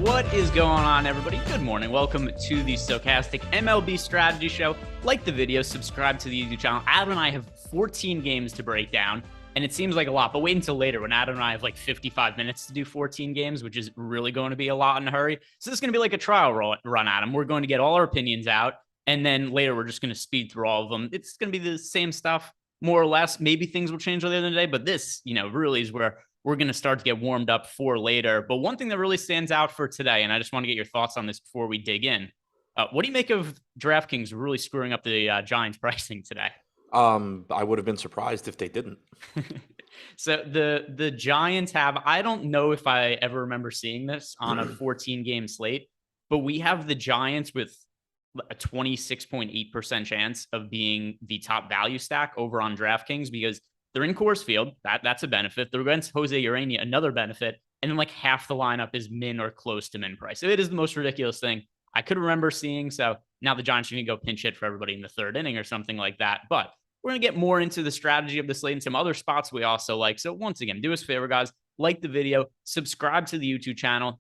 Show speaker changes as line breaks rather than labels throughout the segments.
What is going on, everybody? Good morning. Welcome to the Stokastic MLB Strategy Show. Like the video, subscribe to the YouTube channel. Adam and I have 14 games to break down, and it seems like a lot, but wait until later when Adam and I have like 55 minutes to do 14 games, which is really going to be a lot in a hurry. So this is going to be like a trial run, Adam. We're going to get all our opinions out, and then later we're just going to speed through all of them. It's going to be the same stuff, more or less. Maybe things will change later in the day, but this, really is where we're going to start to get warmed up for later. But one thing that really stands out for today, and I just want to get your thoughts on this before we dig in. What do you make of DraftKings really screwing up the Giants pricing today?
I would have been surprised if they didn't.
So the Giants have, I don't know if I ever remember seeing this on a 14-game slate, but we have the Giants with a 26.8% chance of being the top value stack over on DraftKings because they're in Coors Field. That's a benefit. They're against Jose Urania, another benefit. And then like half the lineup is min or close to min price. So it is the most ridiculous thing I could remember seeing. So now the Giants are going to go pinch hit for everybody in the third inning or something like that. But we're going to get more into the strategy of the slate and some other spots we also like. So once again, do us a favor, guys. Like the video, subscribe to the YouTube channel.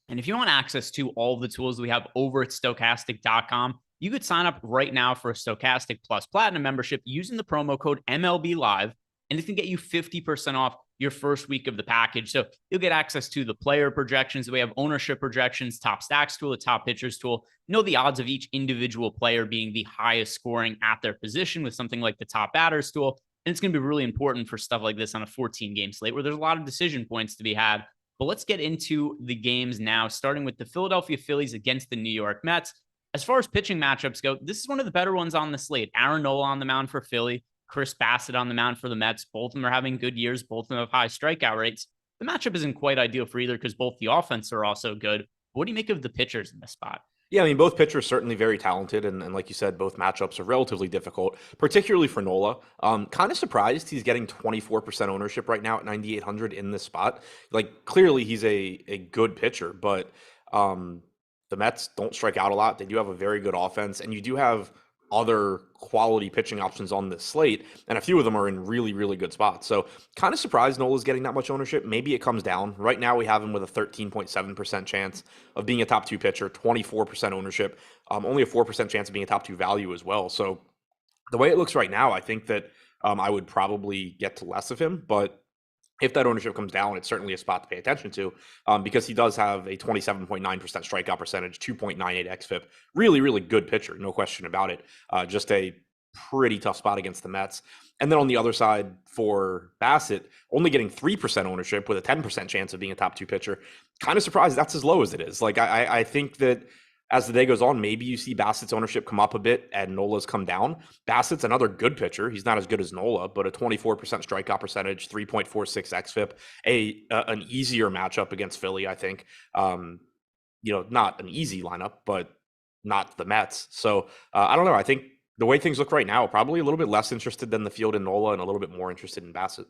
And if you want access to all of the tools we have over at Stokastic.com, you could sign up right now for a Stokastic Plus Platinum membership using the promo code MLB Live. And it can get you 50% off your first week of the package. So you'll get access to the player projections. We have ownership projections, top stacks tool, the top pitchers tool. Know the odds of each individual player being the highest scoring at their position with something like the top batters tool. And it's going to be really important for stuff like this on a 14-game slate where there's a lot of decision points to be had. But let's get into the games now, starting with the Philadelphia Phillies against the New York Mets. As far as pitching matchups go, this is one of the better ones on the slate. Aaron Nola on the mound for Philly. Chris Bassett on the mound for the Mets. Both of them are having good years. Both of them have high strikeout rates. The matchup isn't quite ideal for either because both the offense are also good. What do you make of the pitchers in this spot?
Yeah, I mean, both pitchers certainly very talented. And like you said, both matchups are relatively difficult, particularly for Nola. Kind of surprised he's getting 24% ownership right now at 9,800 in this spot. Like, clearly he's a good pitcher, but the Mets don't strike out a lot. They do have a very good offense, and you do have other quality pitching options on this slate, and a few of them are in really, really good spots. So kind of surprised Nola's getting that much ownership. Maybe it comes down. Right now we have him with a 13.7% chance of being a top two pitcher, 24% ownership, only a 4% chance of being a top two value as well. So the way it looks right now, I think that I would probably get to less of him, but if that ownership comes down, it's certainly a spot to pay attention to because he does have a 27.9% strikeout percentage, 2.98 xFIP. Really, really good pitcher, no question about it. Just a pretty tough spot against the Mets. And then on the other side for Bassett, only getting 3% ownership with a 10% chance of being a top two pitcher. Kind of surprised that's as low as it is. Like, I think that as the day goes on, maybe you see Bassett's ownership come up a bit and Nola's come down. Bassett's another good pitcher. He's not as good as Nola, but a 24% strikeout percentage, 3.46 xFIP, an easier matchup against Philly, I think. Not an easy lineup, but not the Mets. So I don't know. I think the way things look right now, probably a little bit less interested than the field in Nola and a little bit more interested in Bassett.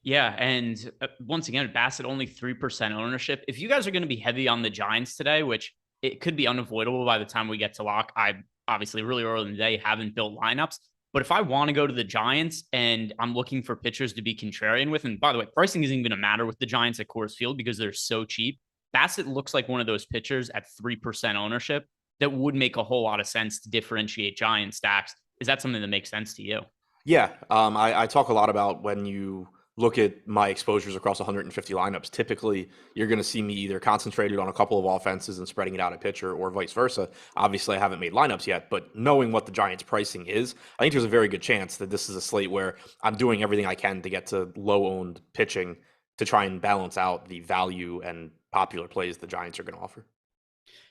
Yeah, and once again, Bassett only 3% ownership. If you guys are going to be heavy on the Giants today, which it could be unavoidable by the time we get to lock. I obviously really early in the day haven't built lineups, but if I want to go to the Giants and I'm looking for pitchers to be contrarian with, and by the way, pricing isn't even going to matter with the Giants at Coors Field because they're so cheap. Bassett looks like one of those pitchers at 3% ownership that would make a whole lot of sense to differentiate Giant stacks. Is that something that makes sense to you?
Yeah, I talk a lot about when you look at my exposures across 150 lineups, typically you're going to see me either concentrated on a couple of offenses and spreading it out at pitcher or vice versa. Obviously, I haven't made lineups yet, but knowing what the Giants pricing is, I think there's a very good chance that this is a slate where I'm doing everything I can to get to low-owned pitching to try and balance out the value and popular plays the Giants are going to offer.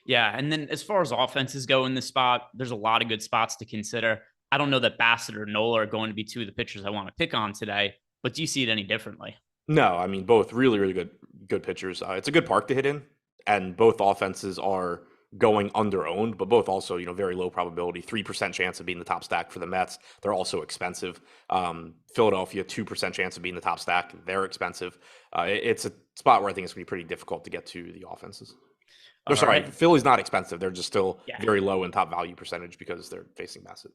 Yeah, and then as far as offenses go in this spot, there's a lot of good spots to consider. I don't know that Bassett or Nola are going to be two of the pitchers I want to pick on today. But do you see it any differently?
No, I mean, both really, really good pitchers. It's a good park to hit in, and both offenses are going under-owned, but both also, very low probability, 3% chance of being the top stack for the Mets. They're also expensive. Philadelphia, 2% chance of being the top stack. They're expensive. It's a spot where I think it's going to be pretty difficult to get to the offenses. Sorry, Philly's not expensive. They're just still very low in top value percentage because they're facing Bassett.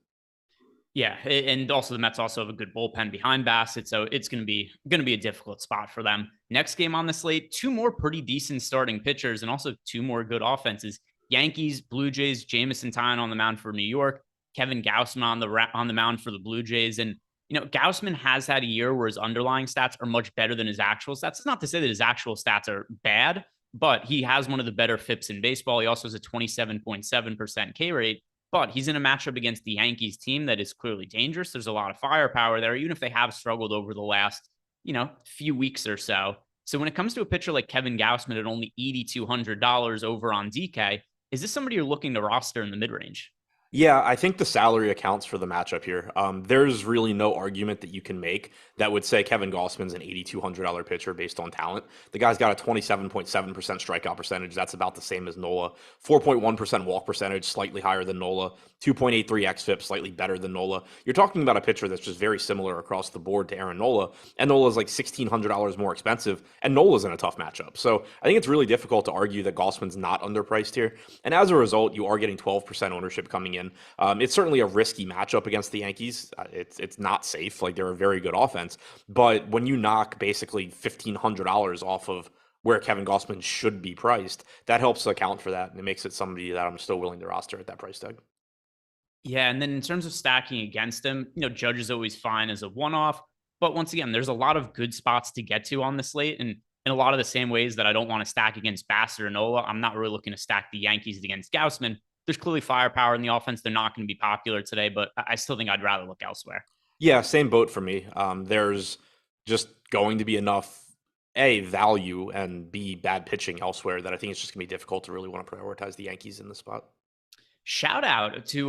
Yeah, and also the Mets also have a good bullpen behind Bassett, so it's going to be a difficult spot for them. Next game on the slate, two more pretty decent starting pitchers, and also two more good offenses. Yankees, Blue Jays, Jamison Tyne on the mound for New York, Kevin Gausman on the mound for the Blue Jays, and Gausman has had a year where his underlying stats are much better than his actual stats. It's not to say that his actual stats are bad, but he has one of the better FIPS in baseball. He also has a 27.7% K rate. But he's in a matchup against the Yankees team that is clearly dangerous. There's a lot of firepower there, even if they have struggled over the last, few weeks or so. So when it comes to a pitcher like Kevin Gausman at only $8,200 over on DK, is this somebody you're looking to roster in the mid range?
Yeah, I think the salary accounts for the matchup here. There's really no argument that you can make that would say Kevin Gausman's an $8,200 pitcher based on talent. The guy's got a 27.7% strikeout percentage. That's about the same as Nola. 4.1% walk percentage, slightly higher than Nola. 2.83 xFIP, slightly better than Nola. You're talking about a pitcher that's just very similar across the board to Aaron Nola, and Nola's like $1,600 more expensive, and Nola's in a tough matchup. So I think it's really difficult to argue that Gausman's not underpriced here. And as a result, you are getting 12% ownership coming in. It's certainly a risky matchup against the Yankees. It's not safe. Like, they're a very good offense, but when you knock basically $1,500 off of where Kevin Gausman should be priced, that helps account for that, and it makes it somebody that I'm still willing to roster at that price tag.
Yeah, and then in terms of stacking against him, Judge is always fine as a one-off. But once again, there's a lot of good spots to get to on the slate. And in a lot of the same ways that I don't want to stack against Bassett or Nola, I'm not really looking to stack the Yankees against Gausman. There's clearly firepower in the offense. They're not going to be popular today, but I still think I'd rather look elsewhere.
Yeah, same boat for me. There's just going to be enough A, value, and B, bad pitching elsewhere that I think it's just going to be difficult to really want to prioritize the Yankees in the spot.
Shout out to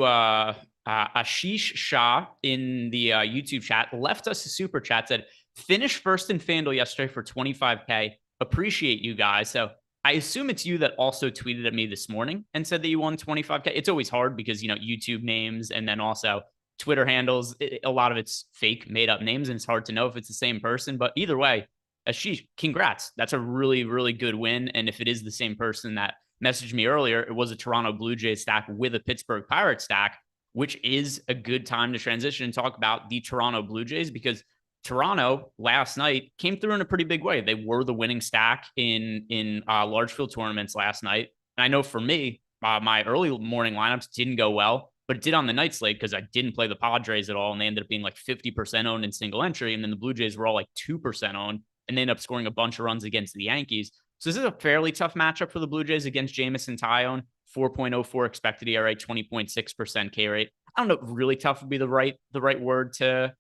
Ashish Shah in the YouTube chat. Left us a super chat, said, finished first in FanDuel yesterday for 25K. Appreciate you guys. So I assume it's you that also tweeted at me this morning and said that you won 25K. It's always hard because, YouTube names and then also Twitter handles, a lot of it's fake, made up names, and it's hard to know if it's the same person. But either way, Ashish, congrats. That's a really, really good win. And if it is the same person that messaged me earlier, it was a Toronto Blue Jays stack with a Pittsburgh Pirates stack, which is a good time to transition and talk about the Toronto Blue Jays, because Toronto last night came through in a pretty big way. They were the winning stack in large field tournaments last night. And I know for me, my early morning lineups didn't go well, but it did on the night slate because I didn't play the Padres at all. And they ended up being like 50% owned in single entry. And then the Blue Jays were all like 2% owned, and they ended up scoring a bunch of runs against the Yankees. So this is a fairly tough matchup for the Blue Jays against Jamison Tyone. 4.04 expected ERA, 20.6% K rate. I don't know, really tough would be the right word to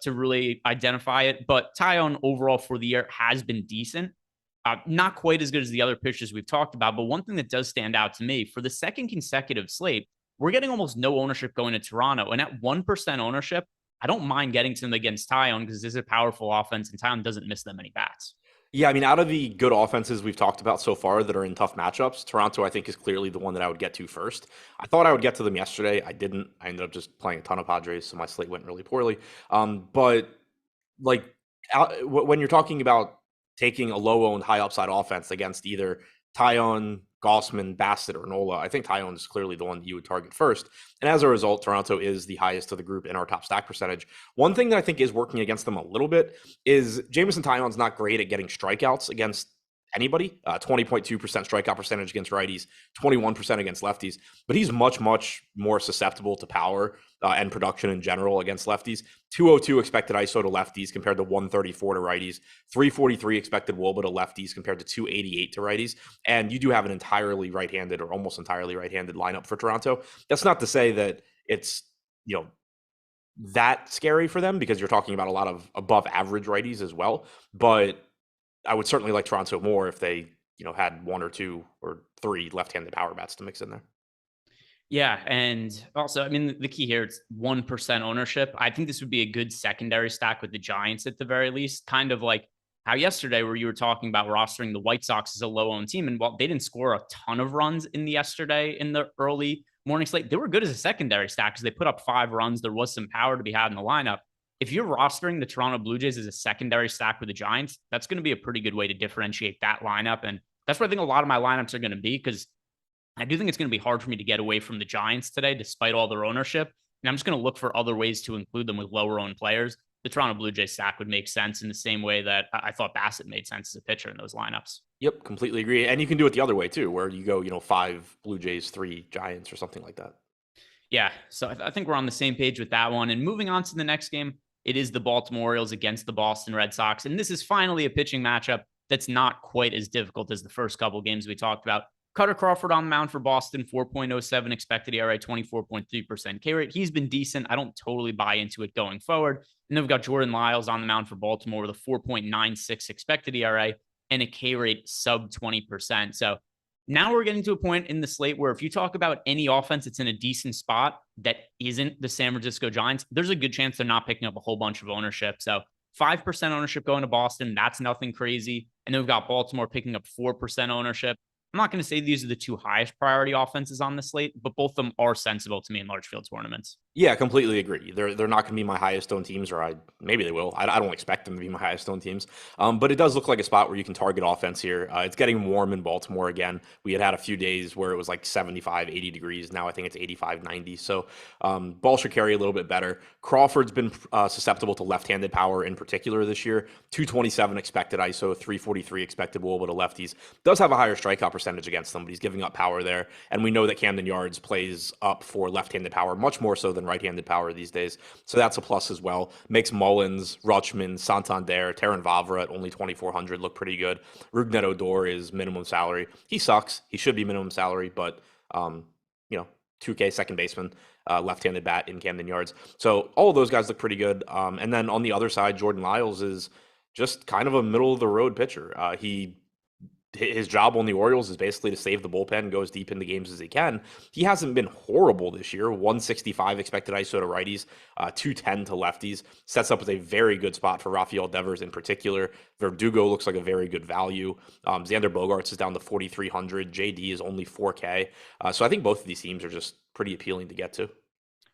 really identify it. But Tyone overall for the year has been decent. Not quite as good as the other pitchers we've talked about, but one thing that does stand out to me, for the second consecutive slate, we're getting almost no ownership going to Toronto. And at 1% ownership, I don't mind getting to them against Tyone because this is a powerful offense and Tyone doesn't miss that many bats.
Yeah, I mean, out of the good offenses we've talked about so far that are in tough matchups, Toronto, I think, is clearly the one that I would get to first. I thought I would get to them yesterday. I didn't. I ended up just playing a ton of Padres, so my slate went really poorly. But like when you're talking about taking a low-owned, high-upside offense against either Tyone, Gausman, Bassett, or Nola, I think Tyone is clearly the one that you would target first. And as a result, Toronto is the highest of the group in our top stack percentage. One thing that I think is working against them a little bit is Jamison Tyone's not great at getting strikeouts against anybody. 20.2% strikeout percentage against righties, 21% against lefties. But he's much, much more susceptible to power and production in general against lefties. 202 expected ISO to lefties compared to 134 to righties. 343 expected WOBA to lefties compared to 288 to righties. And you do have an entirely right-handed or almost entirely right-handed lineup for Toronto. That's not to say that it's, that scary for them, because you're talking about a lot of above average righties as well. But I would certainly like Toronto more if they, had one or two or three left-handed power bats to mix in there.
Yeah, and also, I mean, the key here, it's 1% ownership. I think this would be a good secondary stack with the Giants at the very least, kind of like how yesterday where you were talking about rostering the White Sox as a low-owned team. And while they didn't score a ton of runs in the early morning slate, they were good as a secondary stack because they put up 5 runs. There was some power to be had in the lineup. If you're rostering the Toronto Blue Jays as a secondary stack with the Giants, that's going to be a pretty good way to differentiate that lineup. And that's where I think a lot of my lineups are going to be, because I do think it's going to be hard for me to get away from the Giants today, despite all their ownership. and I'm just going to look for other ways to include them with lower owned players, the Toronto Blue Jays stack would make sense in the same way that I thought Bassett made sense as a pitcher in those lineups.
Yep, completely agree. And you can do it the other way too, where you go, 5 Blue Jays, 3 Giants or something like that.
Yeah, so I think we're on the same page with that one. And moving on to the next game, it is the Baltimore Orioles against the Boston Red Sox. And this is finally a pitching matchup that's not quite as difficult as the first couple games we talked about. Cutter Crawford on the mound for Boston, 4.07 expected ERA, 24.3% K rate. He's been decent. I don't totally buy into it going forward. And then we've got Jordan Lyles on the mound for Baltimore with a 4.96 expected ERA and a K rate sub 20%. So now we're getting to a point in the slate where if you talk about any offense that's in a decent spot that isn't the San Francisco Giants, there's a good chance they're not picking up a whole bunch of ownership. So 5% ownership going to Boston, that's nothing crazy. And then we've got Baltimore picking up 4% ownership. I'm not going to say these are the two highest priority offenses on the slate, but both of them are sensible to me in large field tournaments.
Yeah, completely agree. They're not going to be my highest owned teams, or maybe they will. I don't expect them to be my highest owned teams. But it does look like a spot where you can target offense here. It's getting warm in Baltimore again. We had a few days where it was like 75, 80 degrees. Now I think it's 85, 90. So ball should carry a little bit better. Crawford's been susceptible to left-handed power in particular this year. 227 expected ISO, 343 expected WOBA to lefties. Does have a higher strikeout percentage against them, but he's giving up power there. And we know that Camden Yards plays up for left-handed power much more so than right-handed power these days. So that's a plus as well. Makes Mullins, Rutschman, Santander, Terran Vavra at only 2,400 look pretty good. Rougned Odor is minimum salary. He sucks. He should be minimum salary, but 2K second baseman, left-handed bat in Camden Yards. So all of those guys look pretty good. And then on the other side, Jordan Lyles is just kind of a middle-of-the-road pitcher. His job on the Orioles is basically to save the bullpen, go as deep into games as he can. He hasn't been horrible this year. 165 expected ISO to righties, 210 to lefties. Sets up as a very good spot for Rafael Devers in particular. Verdugo looks like a very good value. Xander Bogaerts is down to 4,300. JD is only 4K. So I think both of these teams are just pretty appealing to get to.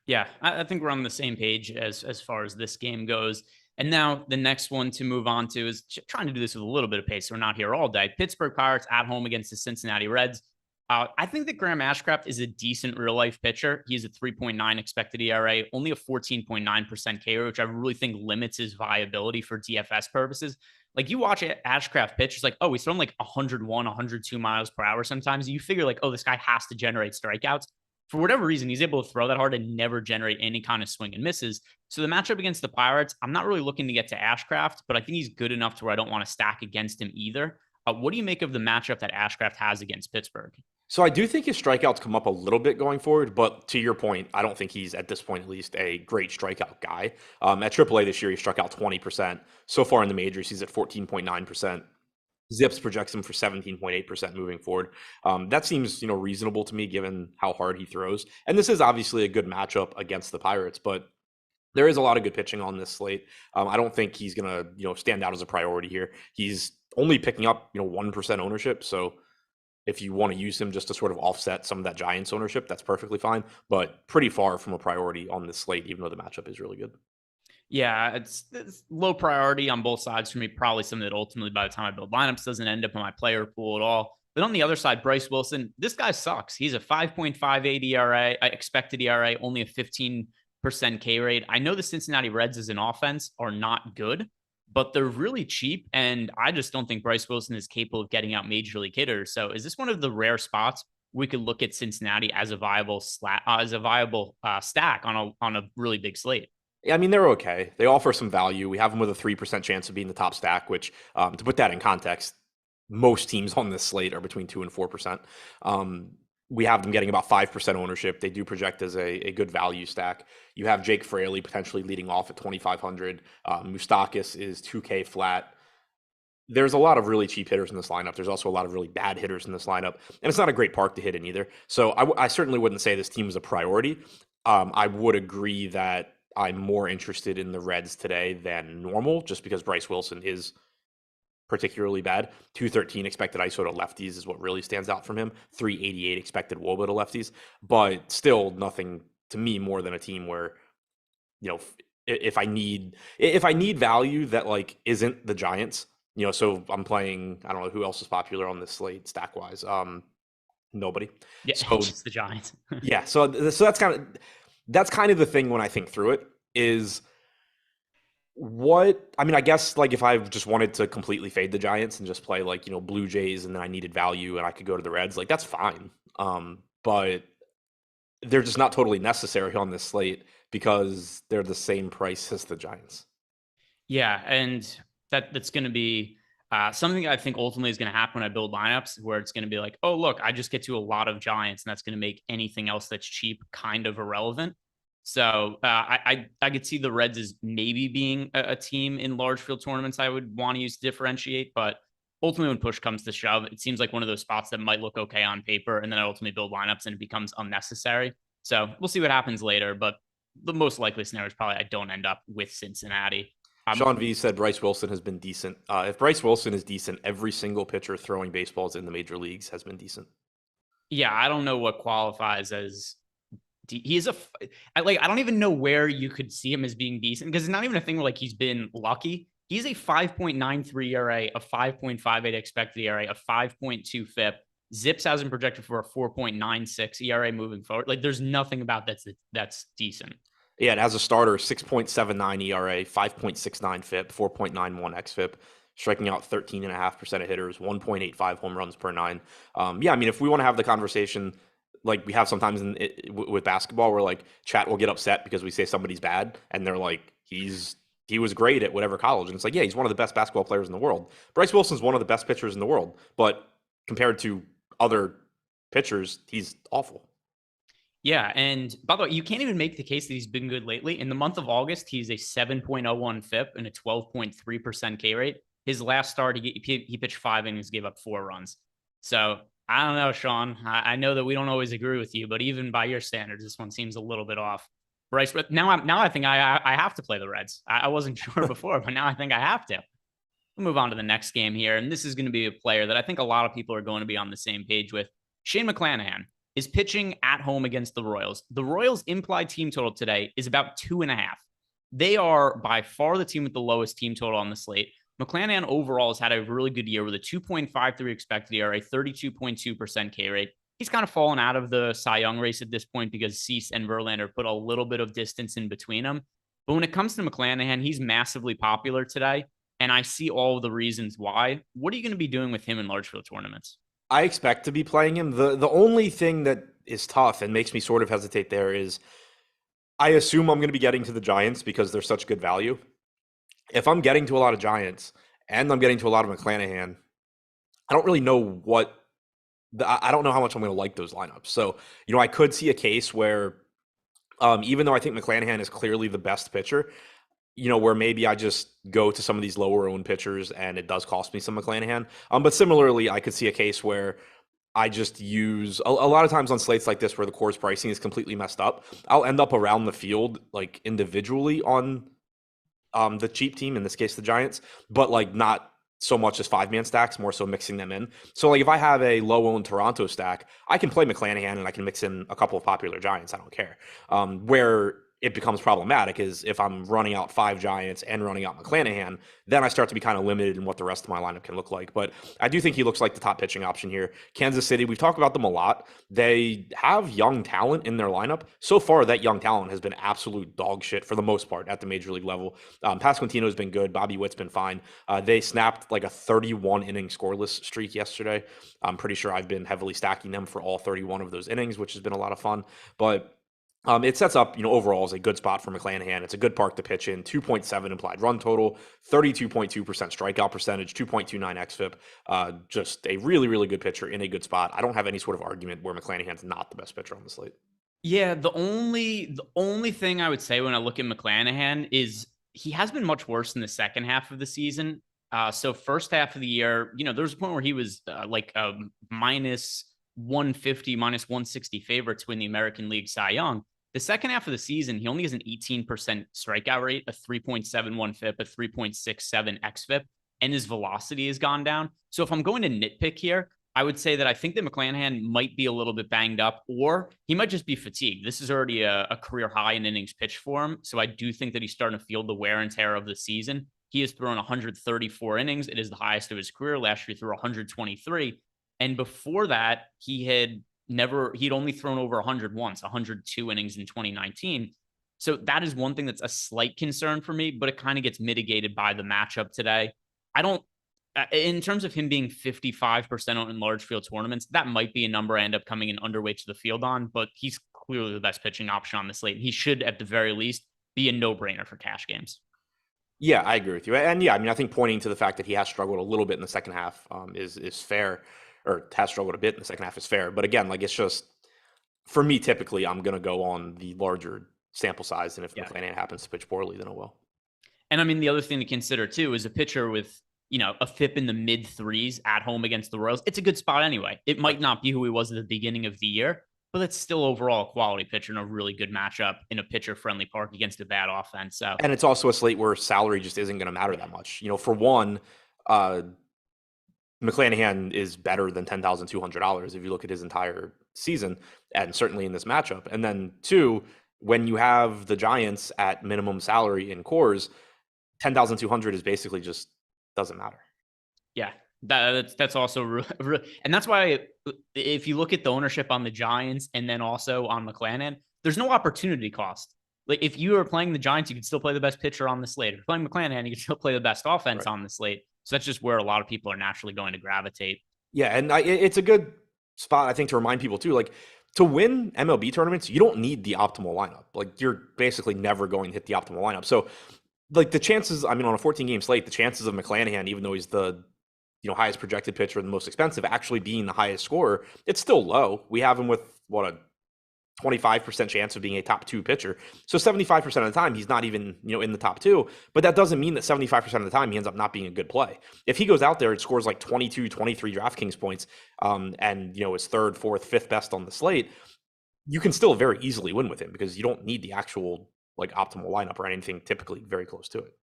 Yeah, I think we're on the same page as far as this game goes. And now the next one to move on to is trying to do this with a little bit of pace, so we're not here all day. Pittsburgh Pirates at home against the Cincinnati Reds. I think that Graham Ashcraft is a decent real-life pitcher. He's a 3.9 expected ERA, only a 14.9% K rate, which I really think limits his viability for DFS purposes. Like, you watch Ashcraft pitch, it's like, oh, he's throwing like 101, 102 miles per hour sometimes. You figure like, oh, this guy has to generate strikeouts. For whatever reason, he's able to throw that hard and never generate any kind of swing and misses. So the matchup against the Pirates, I'm not really looking to get to Ashcraft, but I think he's good enough to where I don't want to stack against him either. What do you make of the matchup that Ashcraft has against Pittsburgh?
So I do think his strikeouts come up a little bit going forward, but to your point, I don't think he's, at this point at least, a great strikeout guy. At AAA this year, he struck out 20%. So far in the majors, he's at 14.9%. Zips projects him for 17.8% moving forward. That seems, reasonable to me given how hard he throws. And this is obviously a good matchup against the Pirates, but there is a lot of good pitching on this slate. I don't think he's going to, stand out as a priority here. He's only picking up, 1% ownership. So if you want to use him just to sort of offset some of that Giants ownership, that's perfectly fine, but pretty far from a priority on this slate, even though the matchup is really good.
Yeah, it's low priority on both sides for me. Probably something that ultimately, by the time I build lineups, doesn't end up in my player pool at all. But on the other side, Bryce Wilson, this guy sucks. He's a 5.58 ERA, expected ERA, only a 15% K rate. I know the Cincinnati Reds as an offense are not good, but they're really cheap. And I just don't think Bryce Wilson is capable of getting out major league hitters. So is this one of the rare spots we could look at Cincinnati as a viable stack on a really big slate?
Yeah, I mean, they're okay. They offer some value. We have them with a 3% chance of being the top stack, which, to put that in context, most teams on this slate are between 2 and 4%. We have them getting about 5% ownership. They do project as a good value stack. You have Jake Fraley potentially leading off at 2,500. Moustakas is 2K flat. There's a lot of really cheap hitters in this lineup. There's also a lot of really bad hitters in this lineup. And it's not a great park to hit in either. So I certainly wouldn't say this team is a priority. I would agree that I'm more interested in the Reds today than normal, just because Bryce Wilson is particularly bad. 213 expected ISO to lefties is what really stands out from him. 388 expected WOBA to lefties, but still nothing to me more than a team where, if I need value that like isn't the Giants, so I'm playing, I don't know who else is popular on this slate stack wise. Nobody.
Yeah,
so
just the Giants.
yeah. So that's kind of, that's kind of the thing when I think through it is I guess like if I just wanted to completely fade the Giants and just play like, Blue Jays and then I needed value and I could go to the Reds, like that's fine. But they're just not totally necessary on this slate because they're the same price as the Giants.
Yeah, and that's going to be something I think ultimately is going to happen when I build lineups, where it's going to be like, oh look, I just get to a lot of Giants, and that's going to make anything else that's cheap kind of irrelevant. So I could see the Reds as maybe being a team in large field tournaments I would want to use to differentiate, but ultimately when push comes to shove, it seems like one of those spots that might look okay on paper, and then I ultimately build lineups and it becomes unnecessary. So we'll see what happens later, but the most likely scenario is probably I don't end up with Cincinnati.
Sean V said Bryce Wilson has been decent. If Bryce Wilson is decent, every single pitcher throwing baseballs in the major leagues has been decent.
Yeah, I don't know what qualifies as he's I don't even know where you could see him as being decent, because it's not even a thing where like he's been lucky. He's a 5.93 ERA, a 5.58 expected ERA, a 5.2 FIP. Zips hasn't projected for a 4.96 ERA moving forward. Like there's nothing about that's decent.
Yeah, and as a starter, 6.79 ERA, 5.69 FIP, 4.91 xFIP, striking out 13.5% of hitters, 1.85 home runs per nine. If we want to have the conversation like we have sometimes with basketball, where like chat will get upset because we say somebody's bad, and they're like, he was great at whatever college, and it's like, yeah, he's one of the best basketball players in the world. Bryce Wilson's one of the best pitchers in the world, but compared to other pitchers, he's awful.
Yeah, and by the way, you can't even make the case that he's been good lately. In the month of August, he's a 7.01 FIP and a 12.3% K rate. His last start, he pitched 5 innings, gave up 4 runs. So I don't know, Sean. I know that we don't always agree with you, but even by your standards, this one seems a little bit off. Bryce, but now I think I have to play the Reds. I wasn't sure before, but now I think I have to. We'll move on to the next game here, and this is going to be a player that I think a lot of people are going to be on the same page with. Shane McClanahan is pitching at home against the Royals. The Royals' implied team total today is about 2.5. They are by far the team with the lowest team total on the slate. McClanahan overall has had a really good year with a 2.53 expected ERA, 32.2% K rate. He's kind of fallen out of the Cy Young race at this point because Cease and Verlander put a little bit of distance in between them. But when it comes to McClanahan, he's massively popular today, and I see all of the reasons why. What are you going to be doing with him in large field tournaments?
I expect to be playing him. The only thing that is tough and makes me sort of hesitate there is I assume I'm going to be getting to the Giants because they're such good value. If I'm getting to a lot of Giants and I'm getting to a lot of McClanahan, I don't really know I don't know how much I'm going to like those lineups. So, I could see a case where even though I think McClanahan is clearly the best pitcher, where maybe I just go to some of these lower owned pitchers and it does cost me some McClanahan. But similarly, I could see a case where I just use a lot of times on slates like this where the course pricing is completely messed up. I'll end up around the field, like individually on the cheap team, in this case, the Giants, but like not so much as 5-man stacks, more so mixing them in. So like if I have a low owned Toronto stack, I can play McClanahan and I can mix in a couple of popular Giants. I don't care. Where it becomes problematic is if I'm running out 5 Giants and running out McClanahan, then I start to be kind of limited in what the rest of my lineup can look like. But I do think he looks like the top pitching option here. Kansas City, we've talked about them a lot. They have young talent in their lineup. So far, that young talent has been absolute dog shit for the most part at the major league level. Pasquantino has been good. Bobby Witt's been fine. They snapped like a 31 inning scoreless streak yesterday. I'm pretty sure I've been heavily stacking them for all 31 of those innings, which has been a lot of fun. But it sets up, overall as a good spot for McClanahan. It's a good park to pitch in. 2.7 implied run total, 32.2% strikeout percentage, 2.29 xFIP. Just a really, really good pitcher in a good spot. I don't have any sort of argument where McClanahan's not the best pitcher on the slate.
Yeah, the only thing I would say when I look at McClanahan is he has been much worse in the second half of the season. So first half of the year, there was a point where he was like a minus 150, minus 160 favorite to win the American League Cy Young. The second half of the season, he only has an 18% strikeout rate, a 3.71 FIP, a 3.67 xFIP, and his velocity has gone down. So if I'm going to nitpick here, I would say that I think that McClanahan might be a little bit banged up, or he might just be fatigued. This is already a career high in innings pitched for him. So I do think that he's starting to feel the wear and tear of the season. He has thrown 134 innings. It is the highest of his career. Last year, he threw 123. And before that, he had he'd only thrown over 100 once, 102 innings in 2019. So that is one thing that's a slight concern for me, but it kind of gets mitigated by the matchup today. I don't, in terms of him being 55% in large field tournaments, that might be a number I end up coming in underweight to the field on, but he's clearly the best pitching option on the slate. He should, at the very least, be a no-brainer for cash games.
Yeah, I agree with you. And yeah, I mean, I think pointing to the fact that he has struggled a little bit in the second half is fair, or has struggled a bit in the second half is fair. But again, like it's just, for me, typically, I'm going to go on the larger sample size. And if McClanahan happens to pitch poorly, then it will.
And I mean, the other thing to consider too is a pitcher with, a FIP in the mid threes at home against the Royals. It's a good spot anyway. It might not be who he was at the beginning of the year, but it's still overall a quality pitcher and a really good matchup in a pitcher-friendly park against a bad offense. So,
and it's also a slate where salary just isn't going to matter that much. For one, McClanahan is better than $10,200 if you look at his entire season, and certainly in this matchup. And then two, when you have the Giants at minimum salary in cores, 10,200 is basically just doesn't matter.
Yeah, that's also and that's why if you look at the ownership on the Giants and then also on McClanahan, there's no opportunity cost. Like if you are playing the Giants, you can still play the best pitcher on the slate. If you're playing McClanahan, you can still play the best offense on the slate. So that's just where a lot of people are naturally going to gravitate.
Yeah, and it's a good spot, I think, to remind people too. Like to win MLB tournaments, you don't need the optimal lineup. Like you're basically never going to hit the optimal lineup. So like the chances, I mean, on a 14-game slate, the chances of McClanahan, even though he's the highest projected pitcher and the most expensive, actually being the highest scorer, it's still low. We have him with a 25% chance of being a top 2 pitcher. So 75% of the time, he's not even, in the top 2, but that doesn't mean that 75% of the time he ends up not being a good play. If he goes out there and scores like 22, 23 DraftKings points, and, is 3rd, 4th, 5th best on the slate, you can still very easily win with him because you don't need the actual like optimal lineup or anything typically very close to it.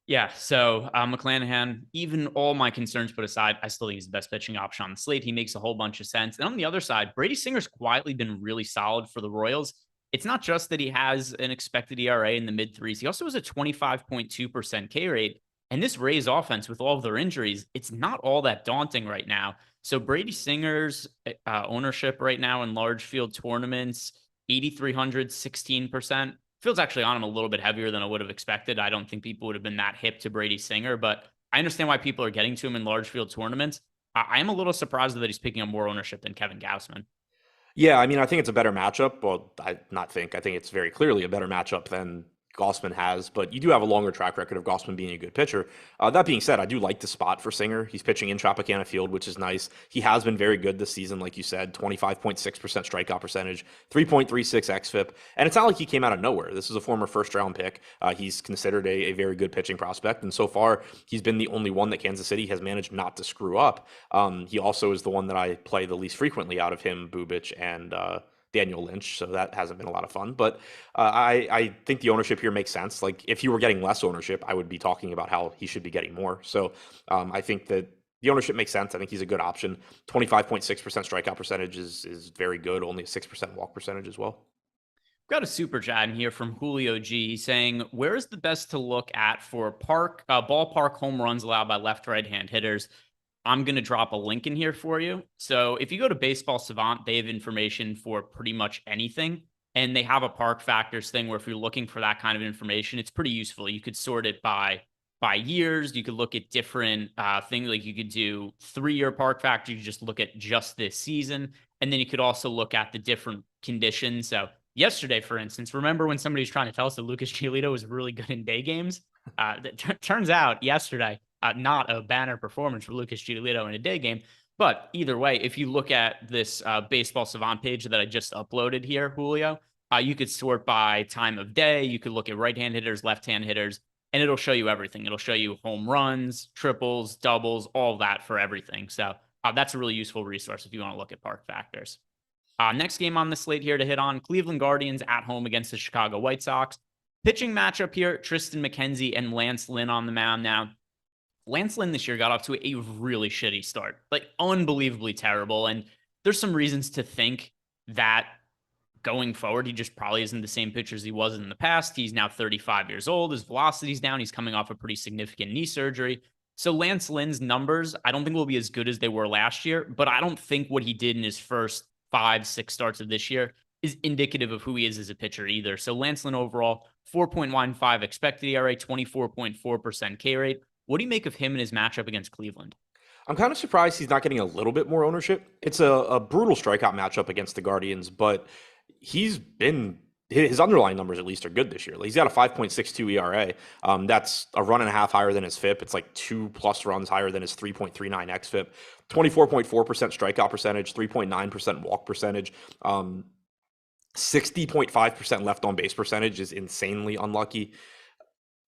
Yeah, so McClanahan, even all my concerns put aside, I still think he's the best pitching option on the slate. He makes a whole bunch of sense. And on the other side, Brady Singer's quietly been really solid for the Royals. It's not just that he has an expected ERA in the mid threes. He also has a 25.2% K rate. And this Rays offense, with all of their injuries, it's not all that daunting right now. So Brady Singer's ownership right now in large field tournaments, 8,300, 16%. Feels actually on him a little bit heavier than I would have expected. I don't think people would have been that hip to Brady Singer, but I understand why people are getting to him in large field tournaments. I am a little surprised that he's picking up more ownership than Kevin Gausman.
Yeah, I mean, I think it's a better matchup. Well, I think it's very clearly a better matchup than Gausman has, but you do have a longer track record of Gausman being a good pitcher. That being said, I do like the spot for Singer. He's pitching in Tropicana Field, which is nice. He has been very good this season, like you said, 25.6% strikeout percentage, 3.36 xFIP, and it's not like he came out of nowhere. This is a former first-round pick. He's considered a very good pitching prospect, and so far, he's been the only one that Kansas City has managed not to screw up. He also is the one that I play the least frequently out of him, Bubic, and Daniel Lynch, so that hasn't been a lot of fun. But I think the ownership here makes sense. Like if he were getting less ownership, I would be talking about how he should be getting more. So I think that the ownership makes sense. I think he's a good option. 25.6% strikeout percentage is very good. Only a 6% walk percentage as well.
Got a super chat in here from Julio G saying, where is the best to look at for ballpark home runs allowed by left-right-hand hitters? I'm going to drop a link in here for you. So if you go to Baseball Savant, they have information for pretty much anything. And they have a park factors thing where if you're looking for that kind of information, it's pretty useful. You could sort it by years. You could look at different things. Like you could do 3-year park factor. You could just look at just this season. And then you could also look at the different conditions. So yesterday, for instance, remember when somebody was trying to tell us that Lucas Giolito was really good in day games? Turns out yesterday, not a banner performance for Lucas Giolito in a day game. But either way, if you look at this Baseball Savant page that I just uploaded here, Julio, you could sort by time of day. You could look at right-hand hitters, left-hand hitters, and it'll show you everything. It'll show you home runs, triples, doubles, all that for everything. So that's a really useful resource if you want to look at park factors. Next game on the slate here to hit on, Cleveland Guardians at home against the Chicago White Sox. Pitching matchup here, Tristan McKenzie and Lance Lynn on the mound now. Lance Lynn this year got off to a really shitty start, like unbelievably terrible. And there's some reasons to think that going forward, he just probably isn't the same pitcher as he was in the past. He's now 35 years old. His velocity's down. He's coming off a pretty significant knee surgery. So Lance Lynn's numbers, I don't think will be as good as they were last year, but I don't think what he did in his first 5, 6 starts of this year is indicative of who he is as a pitcher either. So Lance Lynn overall, 4.15 expected ERA, 24.4% K rate. What do you make of him and his matchup against Cleveland?
I'm kind of surprised he's not getting a little bit more ownership. It's a brutal strikeout matchup against the Guardians, but his underlying numbers at least are good this year. He's got a 5.62 ERA. That's a run and a half higher than his FIP. It's like 2+ runs higher than his 3.39 xFIP. 24.4% strikeout percentage, 3.9% walk percentage. 60.5% left on base percentage is insanely unlucky.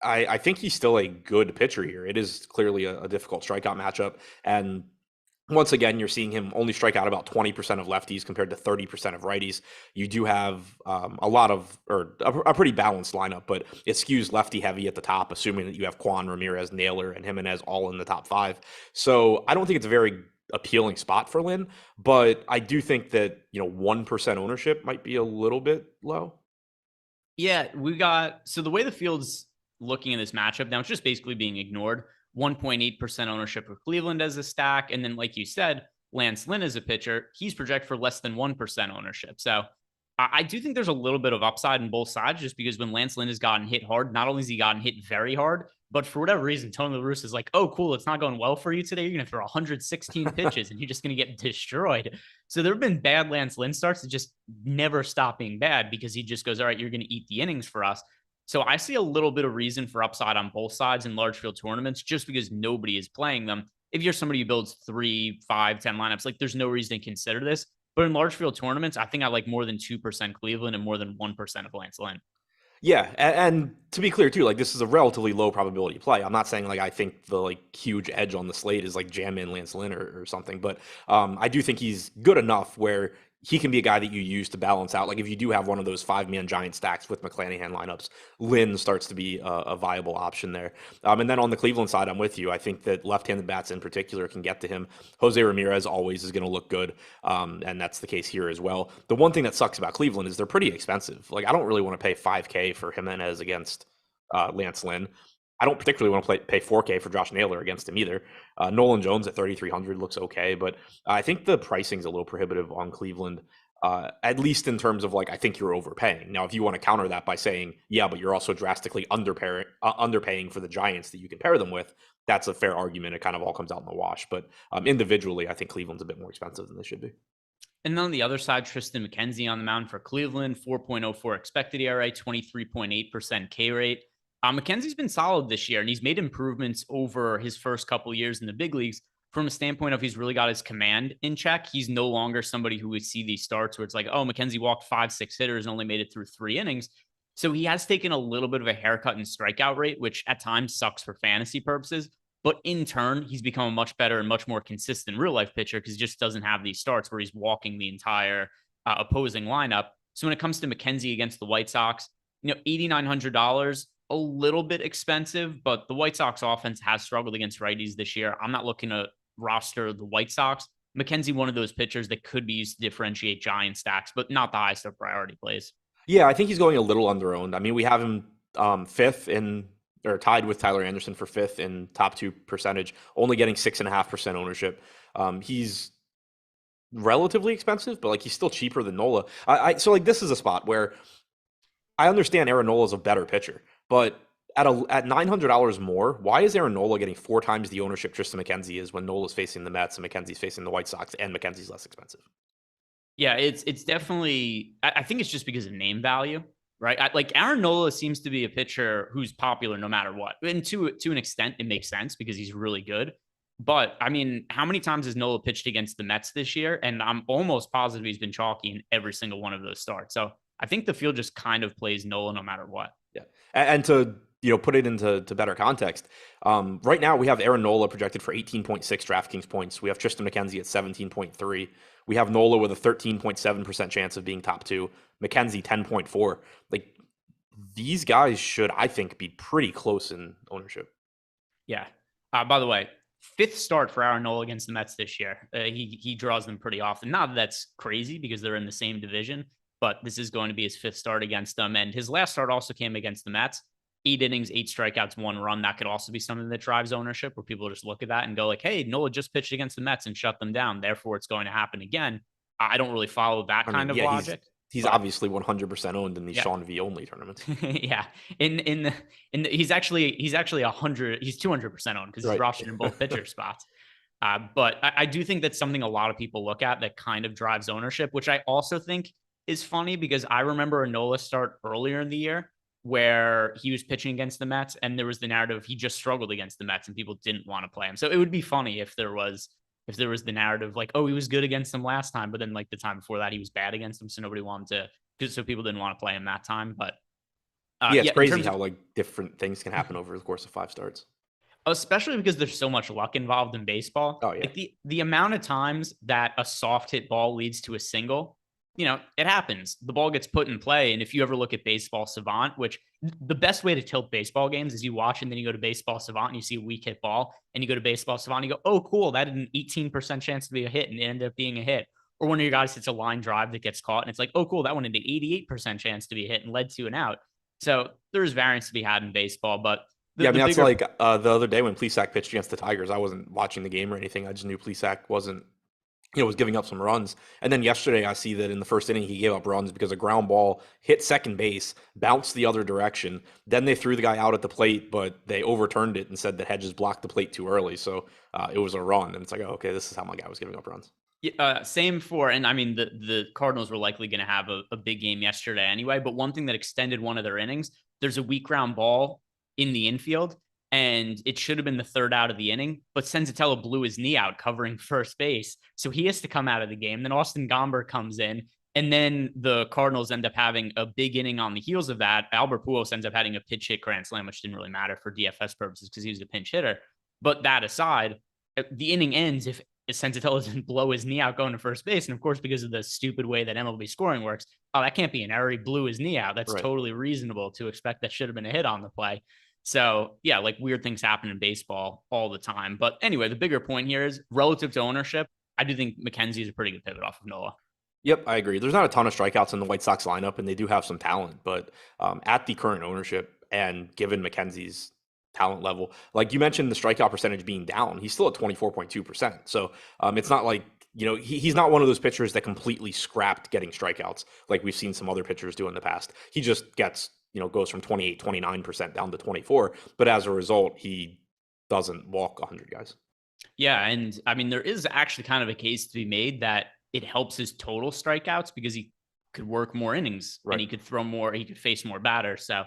I think he's still a good pitcher here. It is clearly a difficult strikeout matchup. And once again, you're seeing him only strike out about 20% of lefties compared to 30% of righties. You do have a pretty balanced lineup, but it skews lefty heavy at the top, assuming that you have Kwan, Ramirez, Naylor, and Jimenez all in the top 5. So I don't think it's a very appealing spot for Lynn, but I do think that 1% ownership might be a little bit low.
Yeah, so the way the field's looking at this matchup now, it's just basically being ignored. 1.8% ownership for Cleveland as a stack. And then, like you said, Lance Lynn as a pitcher, he's projected for less than 1% ownership. So I do think there's a little bit of upside on both sides, just because when Lance Lynn has gotten hit hard, not only has he gotten hit very hard, but for whatever reason, Tony La Russa is like, oh, cool, it's not going well for you today. You're going to throw 116 pitches and you're just going to get destroyed. So there have been bad Lance Lynn starts that just never stop being bad because he just goes, all right, you're going to eat the innings for us. So I see a little bit of reason for upside on both sides in large field tournaments just because nobody is playing them. If you're somebody who builds 3, 5, 10 lineups, like there's no reason to consider this. But in large field tournaments, I think I like more than 2% Cleveland and more than 1% of Lance Lynn.
Yeah, and to be clear too, this is a relatively low probability play. I'm not saying I think the huge edge on the slate is jam in Lance Lynn or something, but I do think he's good enough where he can be a guy that you use to balance out. If you do have one of those 5-man giant stacks with McClanahan lineups, Lynn starts to be a viable option there. And then on the Cleveland side, I'm with you. I think that left-handed bats in particular can get to him. Jose Ramirez always is going to look good, and that's the case here as well. The one thing that sucks about Cleveland is they're pretty expensive. I don't really want to pay $5K for Jimenez against Lance Lynn. I don't particularly want to pay $4K for Josh Naylor against him either. Nolan Jones at 3,300 looks okay, but I think the pricing's a little prohibitive on Cleveland, at least in terms of I think you're overpaying. Now, if you want to counter that by saying, yeah, but you're also drastically underpaying for the Giants that you can pair them with, that's a fair argument. It kind of all comes out in the wash. But individually, I think Cleveland's a bit more expensive than they should be.
And then on the other side, Tristan McKenzie on the mound for Cleveland, 4.04 expected ERA, 23.8% K rate. McKenzie's been solid this year, and he's made improvements over his first couple years in the big leagues from a standpoint of he's really got his command in check. He's no longer somebody who would see these starts where it's like, oh, McKenzie walked 5, 6 hitters and only made it through 3 innings. So he has taken a little bit of a haircut in strikeout rate, which at times sucks for fantasy purposes. But in turn, he's become a much better and much more consistent real-life pitcher because he just doesn't have these starts where he's walking the entire opposing lineup. So when it comes to McKenzie against the White Sox, $8,900, a little bit expensive, but the White Sox offense has struggled against righties this year. I'm not looking to roster the White Sox. McKenzie, one of those pitchers that could be used to differentiate giant stacks, but not the highest of priority plays.
Yeah, I think he's going a little under-owned. I mean, we have him fifth or tied with Tyler Anderson for 5th in top 2 percentage, only getting 6.5% ownership. He's relatively expensive, but he's still cheaper than Nola. So this is a spot where I understand Aaron Nola is a better pitcher, but at $900 more, why is Aaron Nola getting 4 times the ownership Tristan McKenzie is when Nola's facing the Mets and McKenzie's facing the White Sox and McKenzie's less expensive?
Yeah, it's definitely, I think it's just because of name value, right? Aaron Nola seems to be a pitcher who's popular no matter what. And to an extent, it makes sense because he's really good. But I mean, how many times has Nola pitched against the Mets this year? And I'm almost positive he's been chalky in every single one of those starts. So I think the field just kind of plays Nola no matter what.
Yeah. And to put it into better context, right now we have Aaron Nola projected for 18.6 DraftKings points. We have Tristan McKenzie at 17.3. We have Nola with a 13.7% chance of being top 2. McKenzie 10.4. These guys should, I think, be pretty close in ownership.
Yeah. By the way, 5th start for Aaron Nola against the Mets this year. He draws them pretty often. Not that that's crazy because they're in the same division, but this is going to be his 5th start against them. And his last start also came against the Mets. 8 innings, 8 strikeouts, 1 run. That could also be something that drives ownership where people just look at that and go hey, Nola just pitched against the Mets and shut them down. Therefore, it's going to happen again. I don't really follow that
I mean,
kind of
yeah,
logic.
he's
But
obviously 100% owned in these
yeah,
Sean V only tournaments.
yeah. He's actually 100. He's 200% owned because he's
Right.
rostered in both pitcher spots. But I do think that's something a lot of people look at that kind of drives ownership, which I also think is funny because I remember a Nola start earlier in the year where he was pitching against the Mets and there was the narrative he just struggled against the Mets and people didn't want to play him. So it would be funny if there was the narrative like, oh, he was good against them last time, but then like the time before that he was bad against them, so nobody wanted to, because so people didn't want to play him that time. But
Yeah, it's
yeah, in
crazy
terms of
how like different things can happen over the course of 5 starts.
especially because there's so much luck involved in baseball.
Oh yeah.
Like the amount of times that a soft hit ball leads to a single, it happens. The ball gets put in play. And if you ever look at Baseball Savant, which the best way to tilt baseball games is you watch and then you go to Baseball Savant and you see a weak hit ball and you go to Baseball Savant and you go, oh, cool. That had an 18% chance to be a hit and it ended up being a hit. Or one of your guys hits a line drive that gets caught and it's like, oh, cool. That one had an 88% chance to be a hit and led to an out. So there's variance to be had in baseball, but
Yeah, I
the
mean that's
bigger
like the other day when Plesac pitched against the Tigers. I wasn't watching the game or anything. I just knew Plesac wasn't, was giving up some runs. And then yesterday, I see that in the first inning he gave up runs because a ground ball hit second base, bounced the other direction. Then they threw the guy out at the plate, but they overturned it and said that Hedges blocked the plate too early, so it was a run. And it's like, oh, okay, this is how my guy was giving up runs.
Same for, and I mean, the Cardinals were likely going to have a big game yesterday anyway. But one thing that extended one of their innings, there's a weak ground ball in the infield, and it should have been the third out of the inning. But Senzatella blew his knee out covering first base, so he has to come out of the game. Then Austin Gomber comes in, and then the Cardinals end up having a big inning on the heels of that. Albert Pujols ends up having a pitch hit grand slam, which didn't really matter for DFS purposes because he was a pinch hitter. But that aside, the inning ends if Senzatella doesn't blow his knee out going to first base. And of course, because of the stupid way that MLB scoring works, oh, that can't be an error. He blew his knee out. That's
Right.
totally reasonable to expect that should have been a hit on the play. So yeah, like weird things happen in baseball all the time. But anyway, the bigger point here is relative to ownership. I do think McKenzie is a pretty good pivot off of Nola.
Yep, I agree. There's not a ton of strikeouts in the White Sox lineup, and they do have some talent. But at the current ownership and given McKenzie's talent level, like you mentioned, the strikeout percentage being down, he's still at 24.2%. So it's not like, he's not one of those pitchers that completely scrapped getting strikeouts like we've seen some other pitchers do in the past. He just gets, goes from 28, 29% down to 24. But as a result, he doesn't walk 100 guys.
Yeah. And I mean, there is actually kind of a case to be made that it helps his total strikeouts because he could work more innings
Right.
and he could throw more, he could face more batters. So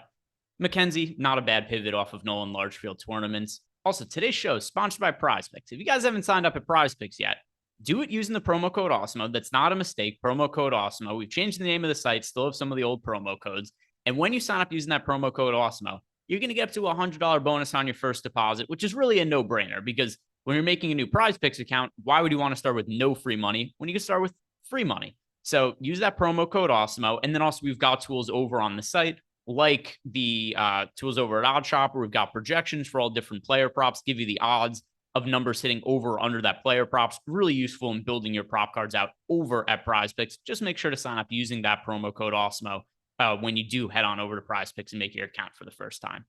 McKenzie, not a bad pivot off of Nolan large field tournaments. Also, today's show is sponsored by Prize Picks. If you guys haven't signed up at Prize Picks yet, do it using the promo code Awesemo. That's not a mistake. Promo code Awesemo. We've changed the name of the site, still have some of the old promo codes. And when you sign up using that promo code Awesemo, you're going to get up to a $100 bonus on your first deposit, which is really a no-brainer because when you're making a new Prize Picks account, why would you want to start with no free money when you can start with free money? So use that promo code Awesemo. And then also we've got tools over on the site like the tools over at Odd Shopper. We've got projections for all different player props, give you the odds of numbers hitting over or under that player props. Really useful in building your prop cards out over at Prize Picks. Just make sure to sign up using that promo code Awesemo when you do head on over to Prize Picks and make your account for the first time.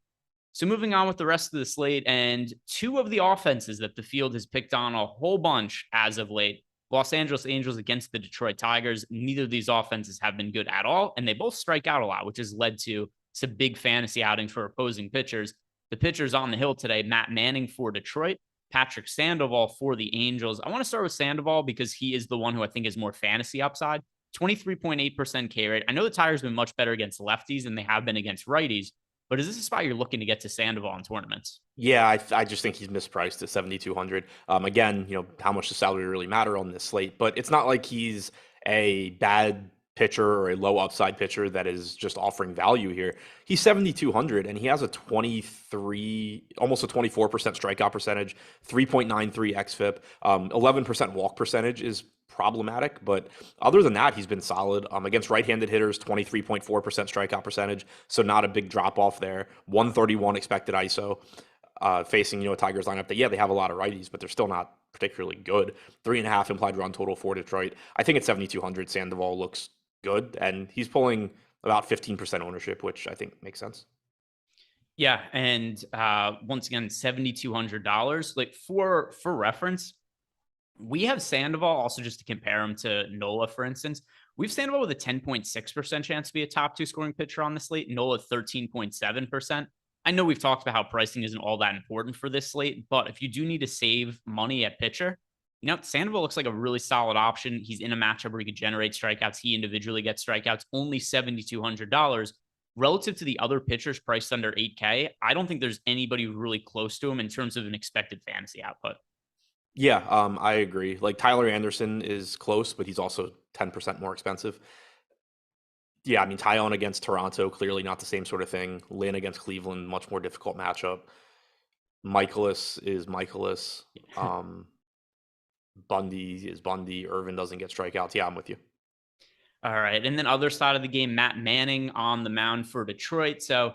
So moving on with the rest of the slate, and two of the offenses that the field has picked on a whole bunch as of late. Los Angeles Angels against the Detroit Tigers. Neither of these offenses have been good at all, and they both strike out a lot, which has led to some big fantasy outings for opposing pitchers. The pitchers on the hill today, Matt Manning for Detroit, Patrick Sandoval for the Angels. I want to start with Sandoval because he is the one who I think is more fantasy upside. 23.8% K rate. I know the Tigers have been much better against lefties than they have been against righties, but is this a spot you're looking to get to Sandoval in tournaments?
Yeah, I just think he's mispriced at 7,200. Again, how much does salary really matter on this slate? But it's not like he's a bad pitcher or a low upside pitcher that is just offering value here. He's 7,200 and he has a 23, almost a 24% strikeout percentage, 3.93 xFIP, 11% walk percentage is problematic, but other than that, he's been solid. Against right-handed hitters, 23.4% strikeout percentage, so not a big drop off there. 131 expected ISO. Facing a Tigers lineup that they have a lot of righties, but they're still not particularly good. 3.5 implied run total for Detroit. I think at 7,200, Sandoval looks good, and he's pulling about 15% ownership, which I think makes sense.
Yeah, and once again, $7,200. Like for reference, We have Sandoval, also just to compare him to Nola, for instance. We've Sandoval with a 10.6% chance to be a top two scoring pitcher on the slate, Nola 13.7%. I know we've talked about how pricing isn't all that important for this slate, but if you do need to save money at pitcher, Sandoval looks like a really solid option. He's in a matchup where he could generate strikeouts. He individually gets strikeouts, only $7,200. Relative to the other pitchers priced under 8K, I don't think there's anybody really close to him in terms of an expected fantasy output.
Yeah, I agree. Like Tyler Anderson is close, but he's also 10% more expensive. Yeah, I mean, Tyon against Toronto, clearly not the same sort of thing. Lynn against Cleveland, much more difficult matchup. Michaelis is Michaelis. Um, Bundy is Bundy. Irvin doesn't get strikeouts. Yeah, I'm with you.
All right. And then other side of the game, Matt Manning on the mound for Detroit. So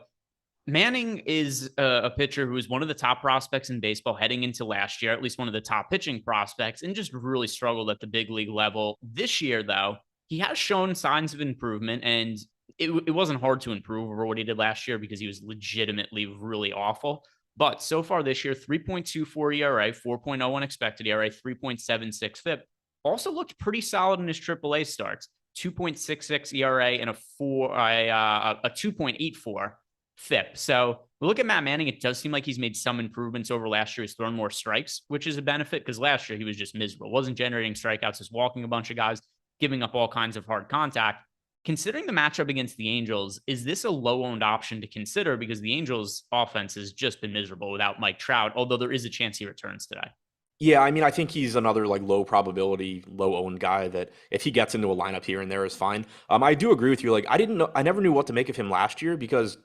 Manning is a pitcher who was one of the top prospects in baseball heading into last year, at least one of the top pitching prospects, and just really struggled at the big league level. This year, though, he has shown signs of improvement, and it wasn't hard to improve over what he did last year because he was legitimately really awful. But so far this year, 3.24 ERA, 4.01 expected ERA, 3.76 FIP. Also looked pretty solid in his AAA starts. 2.66 ERA and a 2.84 FIP. So we look at Matt Manning. It does seem like he's made some improvements over last year. He's thrown more strikes, which is a benefit because last year he was just miserable. Wasn't generating strikeouts, just walking a bunch of guys, giving up all kinds of hard contact. Considering the matchup against the Angels, is this a low-owned option to consider? Because the Angels' offense has just been miserable without Mike Trout, although there is a chance he returns today.
Yeah, I mean, I think he's another like low probability, low owned guy that if he gets into a lineup here and there is fine. I do agree with you. Like, I never knew what to make of him last year because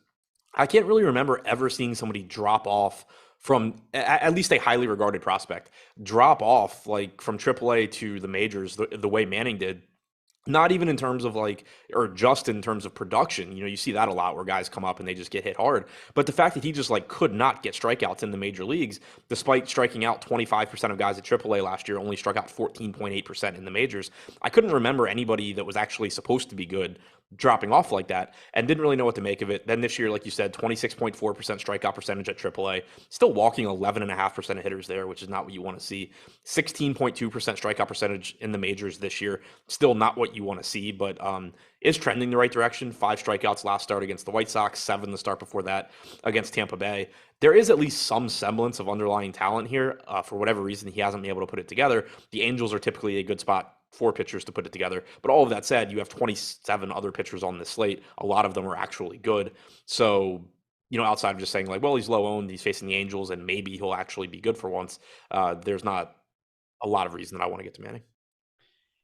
I can't really remember ever seeing somebody drop off from at least a highly regarded prospect drop off like from AAA to the majors the way Manning did. Not even in terms of like, or just in terms of production. You see that a lot where guys come up and they just get hit hard. But the fact that he just like could not get strikeouts in the major leagues, despite striking out 25% of guys at AAA last year, only struck out 14.8% in the majors. I couldn't remember anybody that was actually supposed to be good dropping off like that and didn't really know what to make of it. Then this year, like you said, 26.4% strikeout percentage at AAA, still walking 11.5% of hitters there, which is not what you want to see. 16.2% strikeout percentage in the majors this year, still not what you want to see, but is trending the right direction. 5 strikeouts last start against the White Sox, 7 the start before that against Tampa Bay. There is at least some semblance of underlying talent here. For whatever reason, he hasn't been able to put it together. The Angels are typically a good spot for pitchers to put it together. But all of that said, you have 27 other pitchers on this slate. A lot of them are actually good. So, outside of just saying like, well, he's low owned, he's facing the Angels, and maybe he'll actually be good for once, there's not a lot of reason that I want to get to Manning.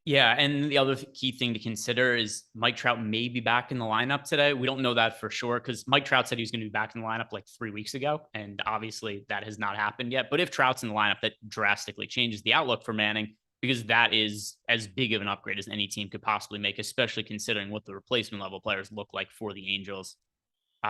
Yeah, and the other key thing to consider is Mike Trout may be back in the lineup today. We don't know that for sure because Mike Trout said he was going to be back in the lineup like 3 weeks ago, and obviously that has not happened yet. But if Trout's in the lineup, that drastically changes the outlook for Manning because that is as big of an upgrade as any team could possibly make, especially considering what the replacement level players look like for the Angels.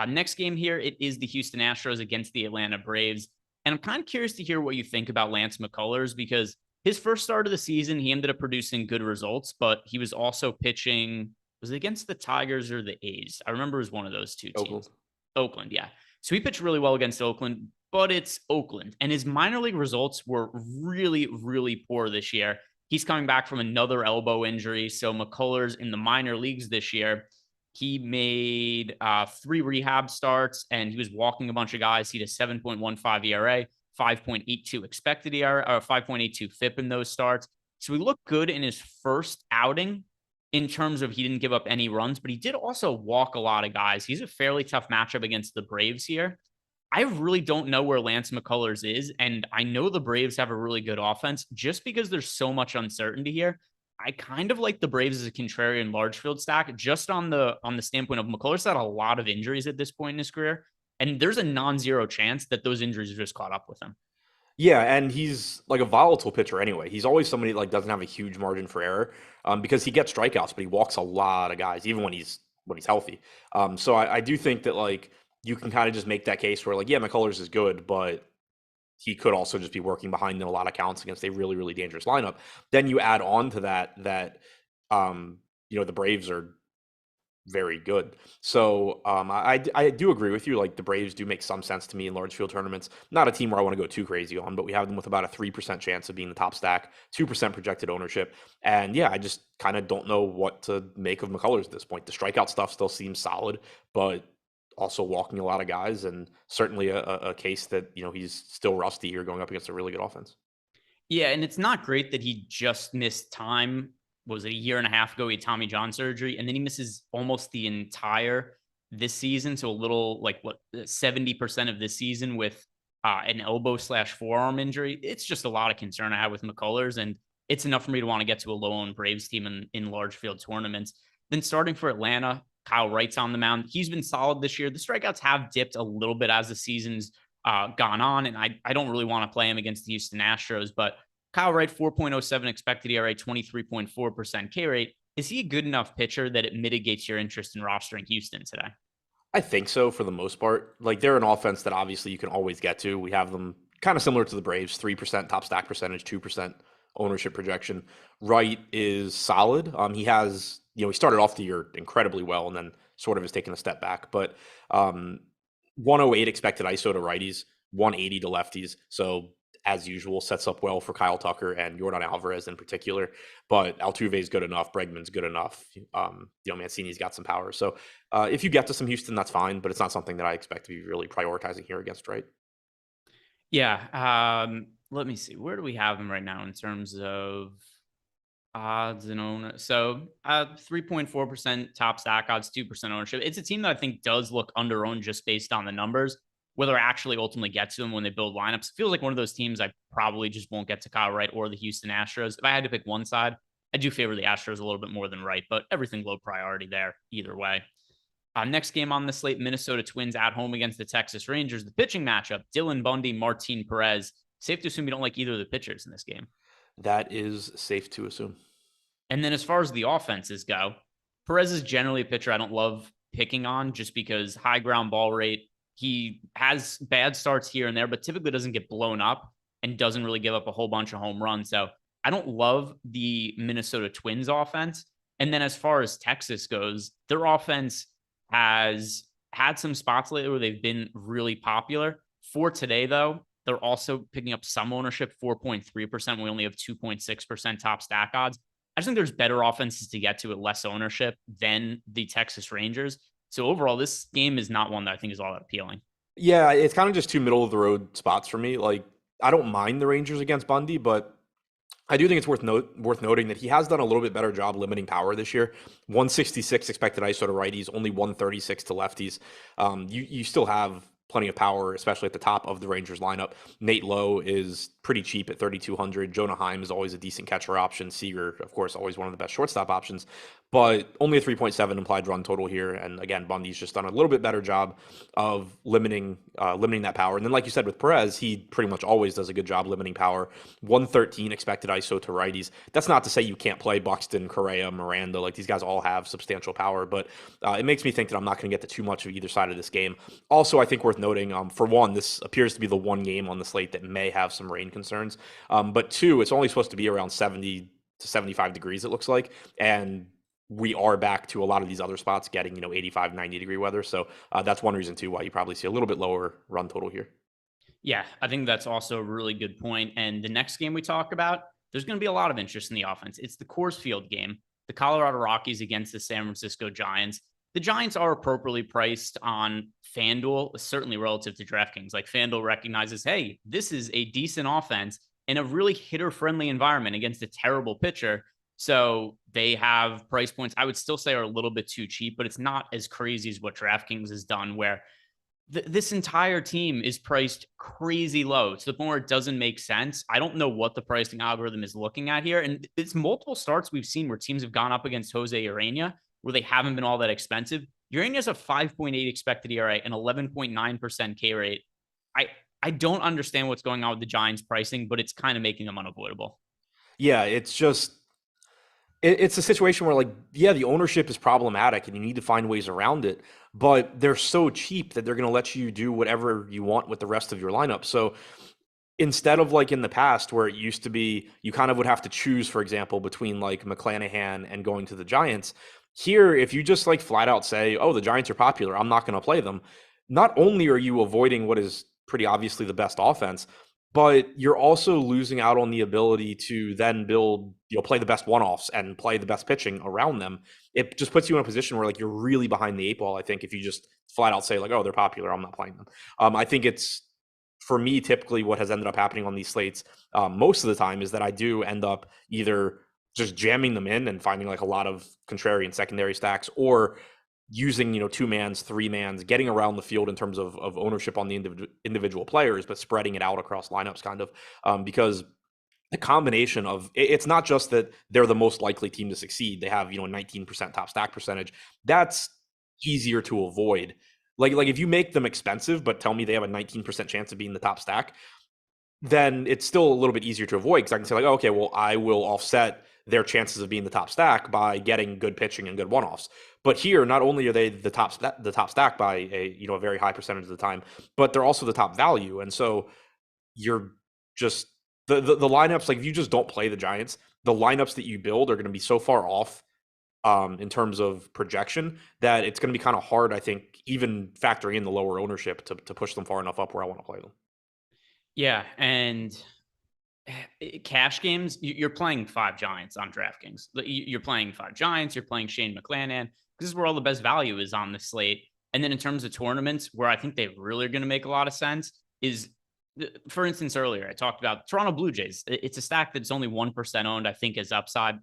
Next game here, it is the Houston Astros against the Atlanta Braves. And I'm kind of curious to hear what you think about Lance McCullers because his first start of the season, he ended up producing good results, but he was also pitching. Was it against the Tigers or the A's? I remember it was one of those two teams. Oakland, yeah. So he pitched really well against Oakland, but it's Oakland. And his minor league results were really, really poor this year. He's coming back from another elbow injury. So McCullers in the minor leagues this year, he made 3 rehab starts and he was walking a bunch of guys. He had a 7.15 ERA. 5.82 expected ERA or 5.82 FIP in those starts. So he looked good in his first outing in terms of he didn't give up any runs, but he did also walk a lot of guys. He's a fairly tough matchup against the Braves here. I really don't know where Lance McCullers is, and I know the Braves have a really good offense just because there's so much uncertainty here. I kind of like the Braves as a contrarian large field stack just on the standpoint of McCullers had a lot of injuries at this point in his career. And there's a non-zero chance that those injuries are just caught up with him.
Yeah, and he's like a volatile pitcher anyway. He's always somebody that like doesn't have a huge margin for error because he gets strikeouts, but he walks a lot of guys even when he's healthy. So I do think that like you can kind of just make that case where like yeah, McCullers is good, but he could also just be working behind in a lot of counts against a really really dangerous lineup. Then you add on to that the Braves are very good. So I do agree with you. Like the Braves do make some sense to me in large field tournaments. Not a team where I want to go too crazy on, but we have them with about a 3% chance of being the top stack, 2% projected ownership. And yeah, I just kind of don't know what to make of McCullers at this point. The strikeout stuff still seems solid, but also walking a lot of guys, and certainly a case that, he's still rusty here going up against a really good offense.
Yeah, and it's not great that he just missed time. Was it a year and a half ago? He had Tommy John surgery, and then he misses almost the entire this season. So a little like 70% of this season with an elbow slash forearm injury. It's just a lot of concern I have with McCullers, and it's enough for me to want to get to a low owned Braves team in large field tournaments. Then starting for Atlanta, Kyle Wright's on the mound. He's been solid this year. The strikeouts have dipped a little bit as the season's gone on, and I don't really want to play him against the Houston Astros, but Kyle Wright, 4.07 expected ERA, 23.4% K rate. Is he a good enough pitcher that it mitigates your interest in rostering Houston today?
I think so for the most part. Like they're an offense that obviously you can always get to. We have them kind of similar to the Braves, 3% top stack percentage, 2% ownership projection. Wright is solid. He started off the year incredibly well and then sort of has taken a step back. But 108 expected ISO to righties, 180 to lefties. So as usual, sets up well for Kyle Tucker and Yordan Alvarez in particular. But Altuve is good enough. Bregman's good enough. Mancini's got some power. So if you get to some Houston, that's fine. But it's not something that I expect to be really prioritizing here against Wright.
Yeah. Let me see. Where do we have him right now in terms of odds and owner? So 3.4% top stack odds, 2% ownership. It's a team that I think does look under owned just based on the numbers. Whether I actually ultimately get to them when they build lineups, it feels like one of those teams I probably just won't get to Kyle Wright or the Houston Astros. If I had to pick one side, I do favor the Astros a little bit more than Wright, but everything low priority there either way. Next game on the slate, Minnesota Twins at home against the Texas Rangers. The pitching matchup, Dylan Bundy, Martin Perez. Safe to assume you don't like either of the pitchers in this game.
That is safe to assume.
And then as far as the offenses go, Perez is generally a pitcher I don't love picking on just because high ground ball rate. He has bad starts here and there, but typically doesn't get blown up and doesn't really give up a whole bunch of home runs. So I don't love the Minnesota Twins offense. And then as far as Texas goes, their offense has had some spots lately where they've been really popular. For today, though, they're also picking up some ownership, 4.3%. We only have 2.6% top stack odds. I just think there's better offenses to get to at less ownership than the Texas Rangers. So overall, this game is not one that I think is all that appealing.
Yeah, it's kind of just two middle of the road spots for me. Like I don't mind the Rangers against Bundy, but I do think it's worth noting that he has done a little bit better job limiting power this year. 166 expected ISO to righties, only 136 to lefties. You still have plenty of power, especially at the top of the Rangers lineup. Nate Lowe is pretty cheap at 3,200. Jonah Heim is always a decent catcher option. Seager, of course, always one of the best shortstop options, but only a 3.7 implied run total here. And again, Bundy's just done a little bit better job of limiting that power. And then, like you said, with Perez, he pretty much always does a good job limiting power. 113 expected ISO to righties. That's not to say you can't play Buxton, Correa, Miranda. Like these guys all have substantial power, but it makes me think that I'm not going to get to too much of either side of this game. Also, I think worth noting, for one, this appears to be the one game on the slate that may have some rain concerns. But two, it's only supposed to be around 70 to 75 degrees, it looks like. And we are back to a lot of these other spots getting, 85, 90 degree weather. So that's one reason too why you probably see a little bit lower run total here.
Yeah, I think that's also a really good point. And the next game we talk about, there's going to be a lot of interest in the offense. It's the Coors Field game, the Colorado Rockies against the San Francisco Giants. The Giants are appropriately priced on FanDuel, certainly relative to DraftKings. Like FanDuel recognizes, hey, this is a decent offense in a really hitter-friendly environment against a terrible pitcher. So they have price points I would still say are a little bit too cheap, but it's not as crazy as what DraftKings has done, where this entire team is priced crazy low to the point where it doesn't make sense. I don't know what the pricing algorithm is looking at here. And it's multiple starts we've seen where teams have gone up against Jose Urena, where they haven't been all that expensive. Urena has a 5.8 expected ERA and 11.9% K rate. I don't understand what's going on with the Giants pricing, but it's kind of making them unavoidable.
Yeah, it's just it's a situation where, like, yeah, the ownership is problematic and you need to find ways around it, but they're so cheap that they're going to let you do whatever you want with the rest of your lineup. So instead of like in the past where it used to be you kind of would have to choose, for example, between like McClanahan and going to the Giants. Here, if you just like flat out say, oh, the Giants are popular, I'm not going to play them, not only are you avoiding what is pretty obviously the best offense, but you're also losing out on the ability to then build, play the best one-offs and play the best pitching around them. It just puts you in a position where like you're really behind the eight ball, I think, if you just flat out say like, oh, they're popular, I'm not playing them. I think it's, for me, typically what has ended up happening on these slates most of the time is that I do end up either just jamming them in and finding like a lot of contrarian secondary stacks, or using, two mans, three mans, getting around the field in terms of ownership on the individual players, but spreading it out across lineups kind of, because the combination of it's not just that they're the most likely team to succeed. They have, 19% top stack percentage. That's easier to avoid. Like if you make them expensive, but tell me they have a 19% chance of being the top stack, then it's still a little bit easier to avoid, because I can say like, oh, okay, well, I will offset their chances of being the top stack by getting good pitching and good one-offs. But here, not only are they the top stack by a very high percentage of the time, but they're also the top value. And so you're just the lineups, like if you just don't play the Giants, the lineups that you build are going to be so far off in terms of projection that it's going to be kind of hard, I think, even factoring in the lower ownership to push them far enough up where I want to play them.
Yeah, and cash games, you're playing 5 Giants on DraftKings. You're playing 5 Giants, you're playing Shane McClanahan. This is where all the best value is on the slate. And then in terms of tournaments, where I think they really are going to make a lot of sense is, for instance, earlier I talked about Toronto Blue Jays. It's a stack that's only 1% owned, I think, as upside.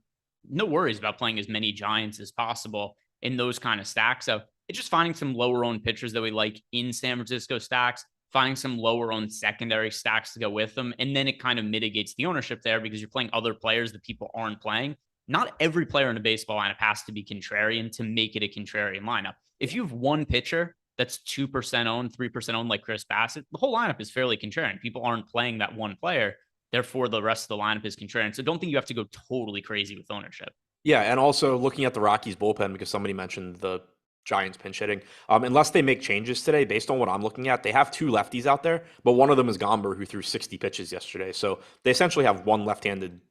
No worries about playing as many Giants as possible in those kind of stacks. So it's just finding some lower owned pitchers that we like in San Francisco stacks, finding some lower owned secondary stacks to go with them. And then it kind of mitigates the ownership there because you're playing other players that people aren't playing. Not every player in a baseball lineup has to be contrarian to make it a contrarian lineup. If you have one pitcher that's 2% owned, 3% owned, like Chris Bassett, the whole lineup is fairly contrarian. People aren't playing that one player. Therefore, the rest of the lineup is contrarian. So don't think you have to go totally crazy with ownership.
Yeah, and also looking at the Rockies bullpen, because somebody mentioned the Giants pinch hitting. Unless they make changes today, based on what I'm looking at, they have 2 lefties out there, but one of them is Gomber, who threw 60 pitches yesterday. So they essentially have one left-handed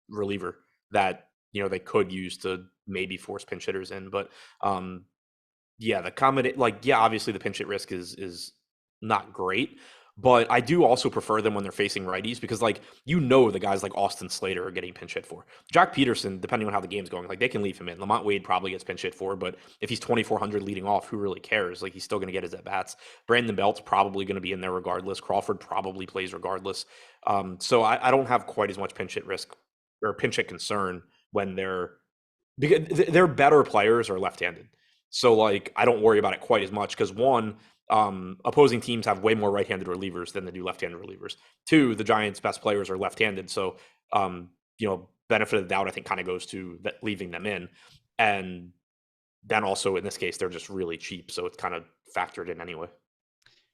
reliever that, they could use to maybe force pinch hitters in. But yeah, obviously the pinch hit risk is not great. But I do also prefer them when they're facing righties, because the guys like Austin Slater are getting pinch hit for. Jack Peterson, depending on how the game's going, they can leave him in. Lamont Wade probably gets pinch hit for, but if he's 2,400 leading off, who really cares? He's still going to get his at-bats. Brandon Belt's probably going to be in there regardless. Crawford probably plays regardless. So I don't have quite as much pinch hit risk or pinch hit concern when because their better players are left-handed. So I don't worry about it quite as much, because one, opposing teams have way more right-handed relievers than they do left-handed relievers. 2, the Giants' best players are left-handed, so benefit of the doubt I think kind of goes to leaving them in, and then also in this case they're just really cheap, so it's kind of factored in anyway.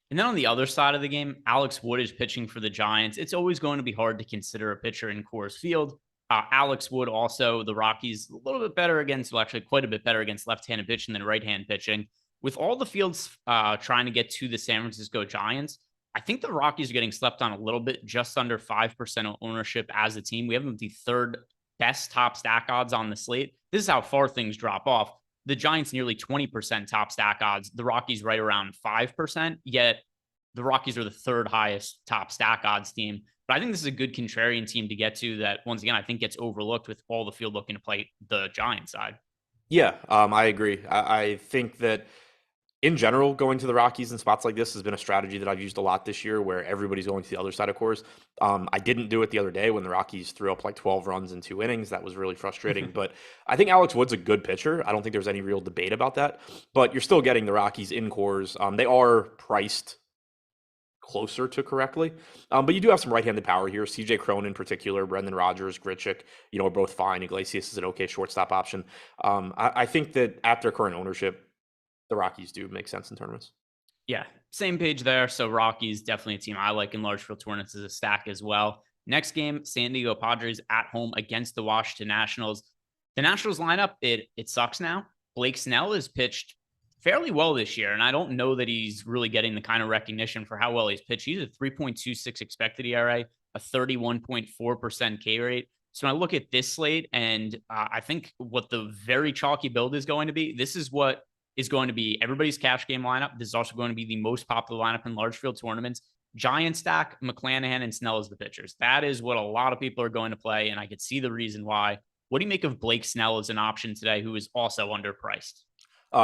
And then on the other side of the game, Alex Wood is pitching for the Giants. It's always going to be hard to consider a pitcher in Coors Field. Alex Wood, also the Rockies, a little bit better actually quite a bit better against left-handed pitching than right-hand pitching. With all the fields trying to get to the San Francisco Giants, I think the Rockies are getting slept on a little bit, just under 5% ownership as a team. We have them the 3rd best top stack odds on the slate. This is how far things drop off. The Giants nearly 20% top stack odds. The Rockies right around 5%, yet the Rockies are the 3rd highest top stack odds team. But I think this is a good contrarian team to get to that, once again, I think gets overlooked with all the field looking to play the Giants side.
Yeah, I agree. I think that in general, going to the Rockies in spots like this has been a strategy that I've used a lot this year, where everybody's going to the other side of Coors. I didn't do it the other day when the Rockies threw up 12 runs in 2 innings. That was really frustrating. But I think Alex Wood's a good pitcher. I don't think there's any real debate about that. But you're still getting the Rockies in Coors. They are priced closer to correctly. But you do have some right-handed power here. CJ Cron in particular, Brendan Rodgers, Grichuk, are both fine. Iglesias is an okay shortstop option. I think that at their current ownership, the Rockies do make sense in tournaments.
Yeah, same page there. So Rockies, definitely a team I like in large field tournaments as a stack as well. Next game, San Diego Padres at home against the Washington Nationals. The Nationals lineup, it sucks now. Blake Snell has pitched fairly well this year. And I don't know that he's really getting the kind of recognition for how well he's pitched. He's a 3.26 expected ERA, a 31.4% K rate. So when I look at this slate, and I think what the very chalky build is going to be, this is what is going to be everybody's cash game lineup. This is also going to be the most popular lineup in large field tournaments. Giant stack, McClanahan and Snell as the pitchers. That is what a lot of people are going to play, and I could see the reason why. What do you make of Blake Snell as an option today, who is also underpriced?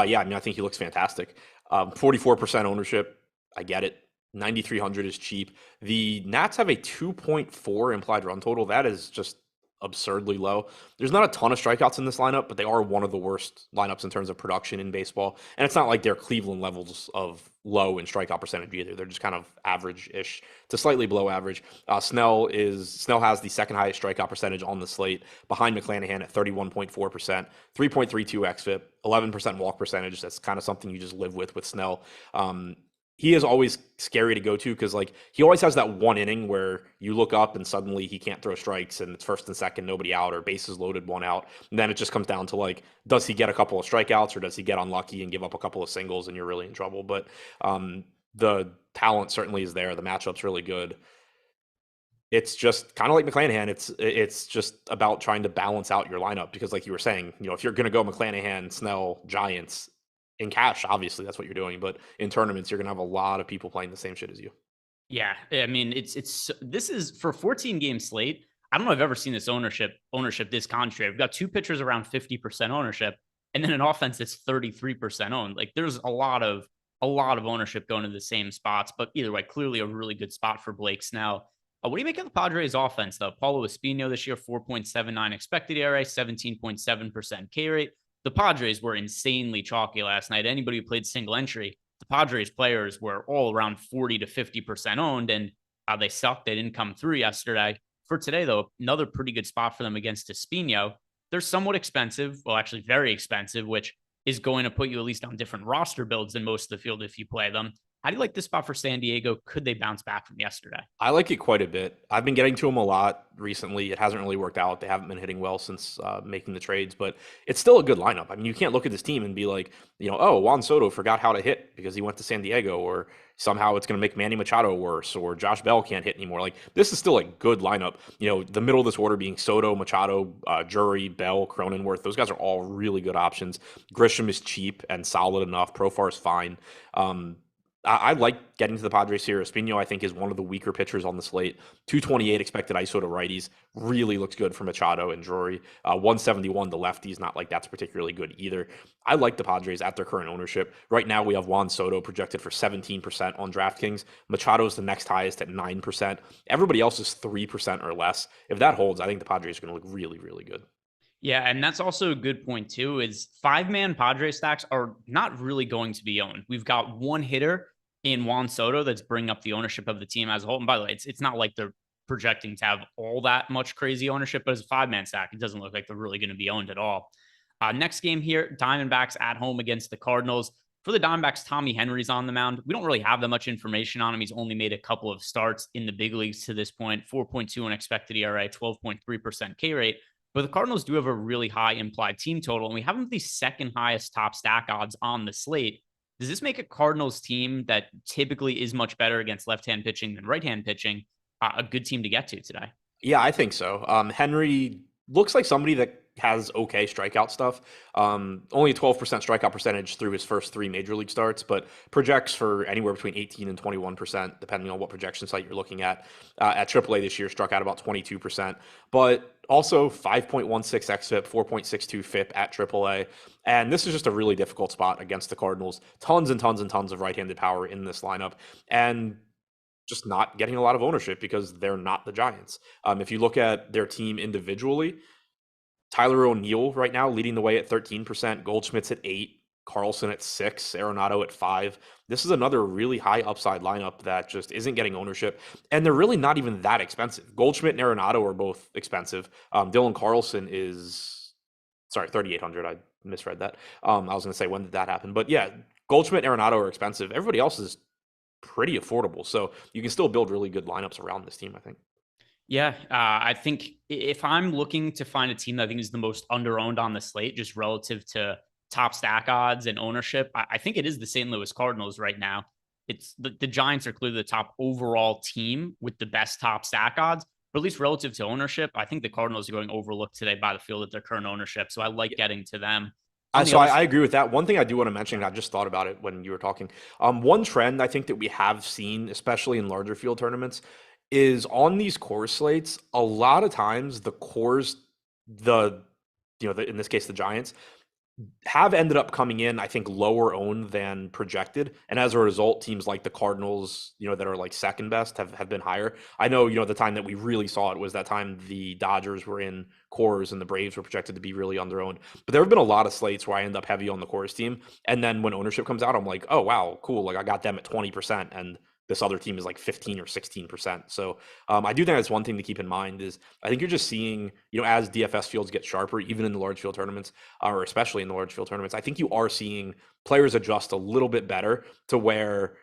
Yeah, I mean, I think he looks fantastic. 44% ownership. I get it. 9,300 is cheap. The Nats have a 2.4 implied run total. That is just absurdly low. There's not a ton of strikeouts in this lineup, but they are one of the worst lineups in terms of production in baseball. And it's not like they're Cleveland levels of low in strikeout percentage either. They're just kind of average-ish to slightly below average. Snell has the second highest strikeout percentage on the slate, behind McClanahan at 31.4%, 3.32 xFIP, 11% walk percentage. That's kind of something you just live with Snell. He is always scary to go to because like he always has that one inning where you look up and suddenly he can't throw strikes and it's first and second, nobody out, or bases loaded, one out. And then it just comes down to like, does he get a couple of strikeouts or does he get unlucky and give up a couple of singles and you're really in trouble? But the talent certainly is there. The matchup's really good. It's just kind of like McClanahan. It's just about trying to balance out your lineup because like you were saying, if you're going to go McClanahan, Snell, Giants, in cash, obviously that's what you're doing, but in tournaments, you're gonna have a lot of people playing the same shit as you.
Yeah, I mean, this is for 14 game slate. I don't know if I've ever seen this ownership this contrary. We've got two pitchers around 50% ownership, and then an offense that's 33% owned. Like there's a lot of ownership going to the same spots, but either way, clearly a really good spot for Blake Snell. What do you make of the Padres offense though? Paulo Espino this year, 4.79 expected ERA, 17.7% K rate. The Padres were insanely chalky last night. Anybody who played single entry, the Padres players were all around 40 to 50% owned, and they sucked. They didn't come through yesterday. For today, though, another pretty good spot for them against Espino. They're somewhat expensive, well, actually very expensive, which is going to put you at least on different roster builds than most of the field if you play them. How do you like this spot for San Diego? Could they bounce back from yesterday?
I like it quite a bit. I've been getting to them a lot recently. It hasn't really worked out. They haven't been hitting well since making the trades, but it's still a good lineup. I mean, you can't look at this team and be like, oh, Juan Soto forgot how to hit because he went to San Diego, or somehow it's going to make Manny Machado worse, or Josh Bell can't hit anymore. Like, this is still a good lineup. The middle of this order being Soto, Machado, Drury, Bell, Cronenworth. Those guys are all really good options. Grisham is cheap and solid enough. Profar is fine. I like getting to the Padres here. Espino, I think, is one of the weaker pitchers on the slate. 228 expected ISO to righties. Really looks good for Machado and Drury. 171 to lefties. Not like that's particularly good either. I like the Padres at their current ownership. Right now, we have Juan Soto projected for 17% on DraftKings. Machado's the next highest at 9%. Everybody else is 3% or less. If that holds, I think the Padres are going to look really, really good.
Yeah, and that's also a good point too, is 5-man Padres stacks are not really going to be owned. We've got one hitter in Juan Soto that's bringing up the ownership of the team as a whole. And by the way, it's not like they're projecting to have all that much crazy ownership, but as a 5-man stack, it doesn't look like they're really going to be owned at all. Next game here, Diamondbacks at home against the Cardinals. For the Diamondbacks, Tommy Henry's on the mound. We don't really have that much information on him. He's only made a couple of starts in the big leagues to this point. 4.2 unexpected ERA, 12.3% K rate. But the Cardinals do have a really high implied team total, and we have them the second highest top stack odds on the slate. Does this make a Cardinals team that typically is much better against left-hand pitching than right-hand pitching a good team to get to today?
Yeah, I think so. Henry looks like somebody that has okay strikeout stuff. Only a 12% strikeout percentage through his first 3 major league starts, but projects for anywhere between 18 and 21%, depending on what projection site you're looking at. At AAA this year, struck out about 22%, but also 5.16 xFIP, 4.62 FIP at AAA. And this is just a really difficult spot against the Cardinals. Tons and tons and tons of right-handed power in this lineup. And just not getting a lot of ownership because they're not the Giants. If you look at their team individually, Tyler O'Neill right now leading the way at 13%, Goldschmidt's at 8%, Carlson at 6%, Arenado at 5%. This is another really high upside lineup that just isn't getting ownership, and they're really not even that expensive. Goldschmidt and Arenado are both expensive. Dylan Carlson is, 3,800. I misread that. I was going to say, when did that happen? But yeah, Goldschmidt and Arenado are expensive. Everybody else is pretty affordable, so you can still build really good lineups around this team, I think.
Yeah, I think if I'm looking to find a team that I think is the most underowned on the slate, just relative to top stack odds and ownership, I think it is the St. Louis Cardinals right now. It's the Giants are clearly the top overall team with the best top stack odds, but at least relative to ownership, I think the Cardinals are going overlooked today by the field at their current ownership. So I like getting to them. On the
So
other
I
side,
agree with that. One thing I do want to mention, I just thought about it when you were talking. One trend I think that we have seen, especially in larger field tournaments, is on these core slates. A lot of times, the cores, in this case, the Giants, have ended up coming in, I think, lower owned than projected. And as a result, teams like the Cardinals, that are like second best have been higher. I know, the time that we really saw it was that time the Dodgers were in cores and the Braves were projected to be really under owned. But there have been a lot of slates where I end up heavy on the cores team. And then when ownership comes out, I'm like, oh, wow, cool. Like I got them at 20% and this other team is like 15 or 16%. So I do think that's one thing to keep in mind is I think you're just seeing, as DFS fields get sharper, even in the large field tournaments, or especially in the large field tournaments, I think you are seeing players adjust a little bit better to where,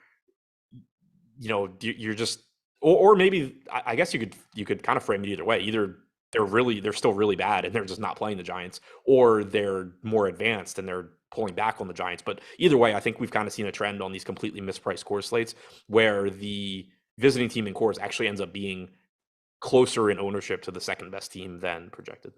you're just, or maybe I guess you could kind of frame it either way. Either they're still really bad and they're just not playing the Giants, or they're more advanced and they're pulling back on the Giants. But either way, I think we've kind of seen a trend on these completely mispriced core slates where the visiting team in cores actually ends up being closer in ownership to the second best team than projected.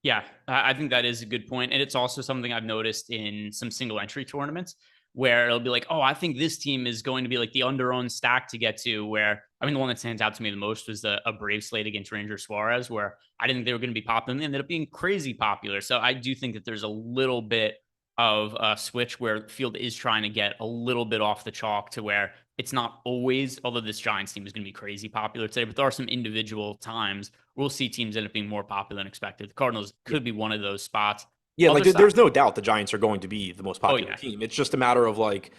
yeah, I think that is a good point. And it's also something I've noticed in some single entry tournaments where it'll be like, oh, I think this team is going to be like the under-owned stack to get to. Where, I mean, the one that stands out to me the most was a Brave slate against Ranger Suarez, where I didn't think they were going to be popular and they ended up being crazy popular. So I do think that there's a little bit of a switch where the field is trying to get a little bit off the chalk to where it's not always, although this Giants team is going to be crazy popular today, but there are some individual times we'll see teams end up being more popular than expected. The Cardinals could be one of those spots.
Yeah,
Other
like
side,
there's no doubt the Giants are going to be the most
oh
popular
yeah,
team. It's just a matter of like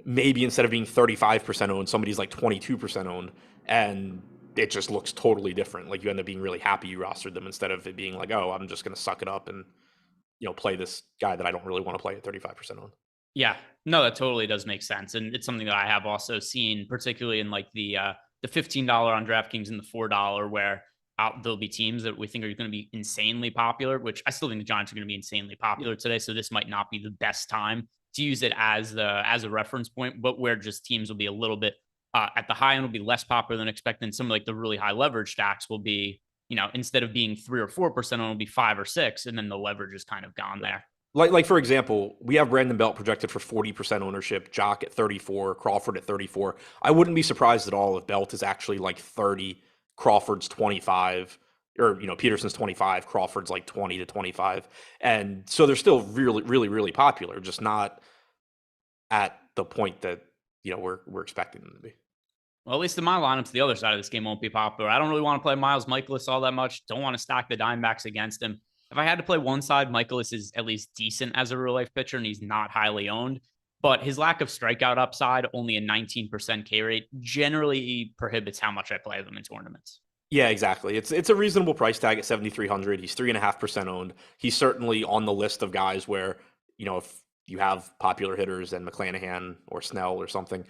maybe instead of being 35% owned, somebody's like 22% owned, and it just looks totally different. Like you end up being really happy you rostered them instead of it being like, oh, I'm just going to suck it up and play this guy that I don't really want to play at 35% owned.
yeah, no, that totally does make sense, and it's something that I have also seen, particularly in like the $15 on DraftKings and the $4, where there'll be teams that we think are going to be insanely popular. Which I still think the Giants are going to be insanely popular today, so this might not be the best time to use it as a reference point, but where just teams will be a little bit at the high end will be less popular than expected. And some of like the really high leverage stacks will be, instead of being 3 or 4% on, it'll be 5 or 6, and then the leverage is kind of gone there.
Like for example, we have Brandon Belt projected for 40% ownership, Jock at 34, Crawford at 34. I wouldn't be surprised at all if Belt is actually like 30, Crawford's 25, or Peterson's 25, Crawford's like 20 to 25. And so they're still really, really, really popular, just not at the point that we're expecting them to be.
Well, at least in my lineups, the other side of this game won't be popular. I don't really want to play Miles Michaelis all that much. Don't want to stack the Diamondbacks against him. If I had to play one side, Michaelis is at least decent as a real life pitcher, and he's not highly owned. But his lack of strikeout upside, only a 19% K rate, generally prohibits how much I play them in tournaments.
Yeah, exactly. It's a reasonable price tag at 7,300. He's 3.5% owned. He's certainly on the list of guys where, if you have popular hitters and McClanahan or Snell or something,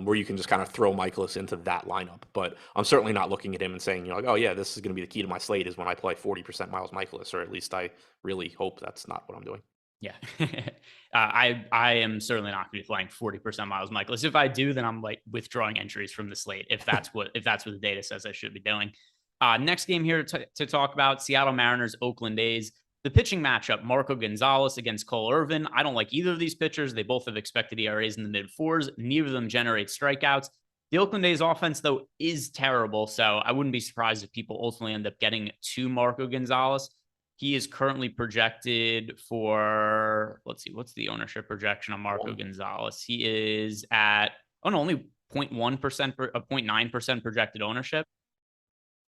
where you can just kind of throw Michaelis into that lineup. But I'm certainly not looking at him and saying, like, oh yeah, this is going to be the key to my slate is when I play 40% Miles Michaelis, or at least I really hope that's not what I'm doing.
Yeah. I am certainly not going to be playing 40% Miles Michaelis. If I do, then I'm like withdrawing entries from the slate. If that's what the data says I should be doing. Next game here to talk about Seattle Mariners, Oakland A's. The pitching matchup, Marco Gonzalez against Cole Irvin. I don't like either of these pitchers. They both have expected ERAs in the mid fours. Neither of them generate strikeouts. The Oakland A's offense, though, is terrible. So I wouldn't be surprised if people ultimately end up getting to Marco Gonzalez. He is currently projected for, let's see, what's the ownership projection on Marco Gonzalez? He is at, only 0.1%, 0.9% projected ownership.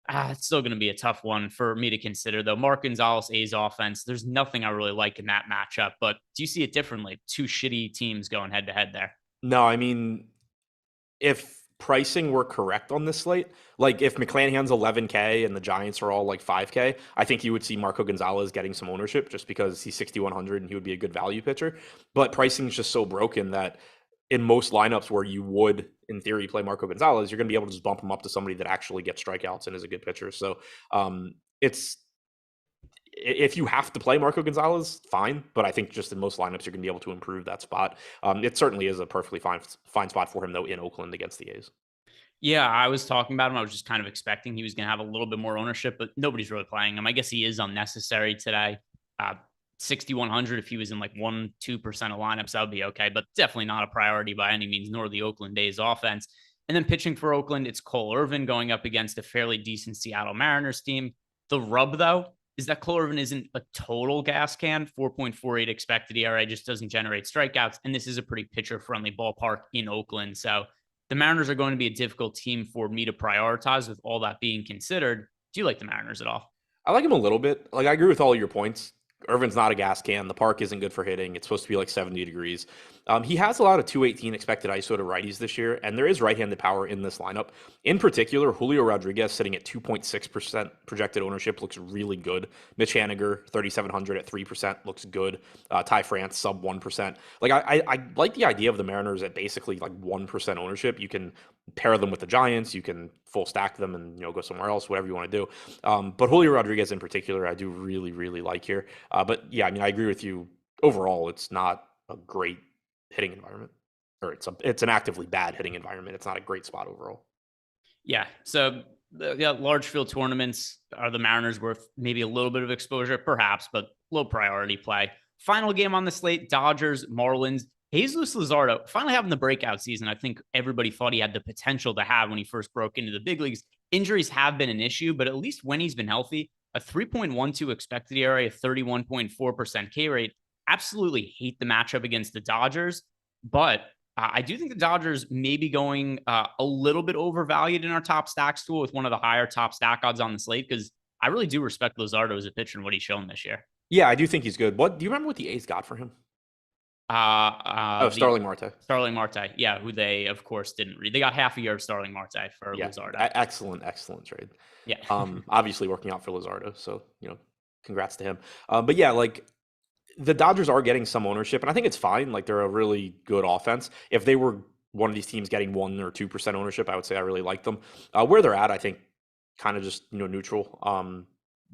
It's still going to be a tough one for me to consider, though. Mark Gonzalez, A's offense, there's nothing I really like in that matchup, but do you see it differently? Two shitty teams going head to head there.
No, I mean, if pricing were correct on this slate, like if McClanahan's 11K and the Giants are all like 5K, I think you would see Marco Gonzalez getting some ownership just because he's 6,100 and he would be a good value pitcher. But pricing is just so broken that in most lineups where you would, in theory, play Marco Gonzalez, you're going to be able to just bump him up to somebody that actually gets strikeouts and is a good pitcher. So it's if you have to play Marco Gonzalez, fine. But I think just in most lineups, you're going to be able to improve that spot. It certainly is a perfectly fine spot for him, though, in Oakland against the A's.
Yeah, I was talking about him. I was just kind of expecting he was going to have a little bit more ownership, but nobody's really playing him. I guess he is unnecessary today. 6,100 if he was in like 1-2% of lineups, that would be okay, but definitely not a priority by any means, nor the Oakland A's offense. And then pitching for Oakland, it's Cole Irvin going up against a fairly decent Seattle Mariners team. The rub, though, is that Cole Irvin isn't a total gas can. 4.48 expected ERA just doesn't generate strikeouts. And this is a pretty pitcher-friendly ballpark in Oakland. So the Mariners are going to be a difficult team for me to prioritize with all that being considered. Do you like the Mariners at all?
I like him a little bit. Like, I agree with all your points. Irvin's not a gas can. The park isn't good for hitting. It's supposed to be like 70 degrees. He has a lot of 218 expected ISO to righties this year, and there is right-handed power in this lineup. In particular, Julio Rodriguez sitting at 2.6% projected ownership looks really good. Mitch Haniger, 3,700 at 3% looks good. Ty France, sub 1%. Like, I like the idea of the Mariners at basically like 1% ownership. You can pair them with the Giants. You can full stack them and, go somewhere else, whatever you want to do. But Julio Rodriguez in particular, I do really, really like here. But yeah, I mean, I agree with you. Overall, it's not a great hitting environment, or it's an actively bad hitting environment. It's not a great spot overall.
Yeah. So large field tournaments, are the Mariners worth maybe a little bit of exposure? Perhaps, but low priority play. Final game on the slate, Dodgers, Marlins. Jesus Luzardo finally having the breakout season I think everybody thought he had the potential to have when he first broke into the big leagues. Injuries have been an issue, but at least when he's been healthy, a 3.12 expected ERA, a 31.4% K rate. Absolutely hate the matchup against the Dodgers, but I do think the Dodgers may be going a little bit overvalued in our top stacks tool with one of the higher top stack odds on the slate, because I really do respect Luzardo as a pitcher and what he's shown this year.
Yeah, I do think he's good. What do you remember what the A's got for him? Starling Marte.
Starling Marte, yeah, who they of course didn't read. They got half a year of Starling Marte for Luzardo.
Excellent trade.
Yeah.
Obviously working out for Luzardo, so congrats to him. But yeah, like the Dodgers are getting some ownership, and I think it's fine. Like they're a really good offense. If they were one of these teams getting 1 or 2% ownership, I would say I really like them. Where they're at, I think, kind of just neutral.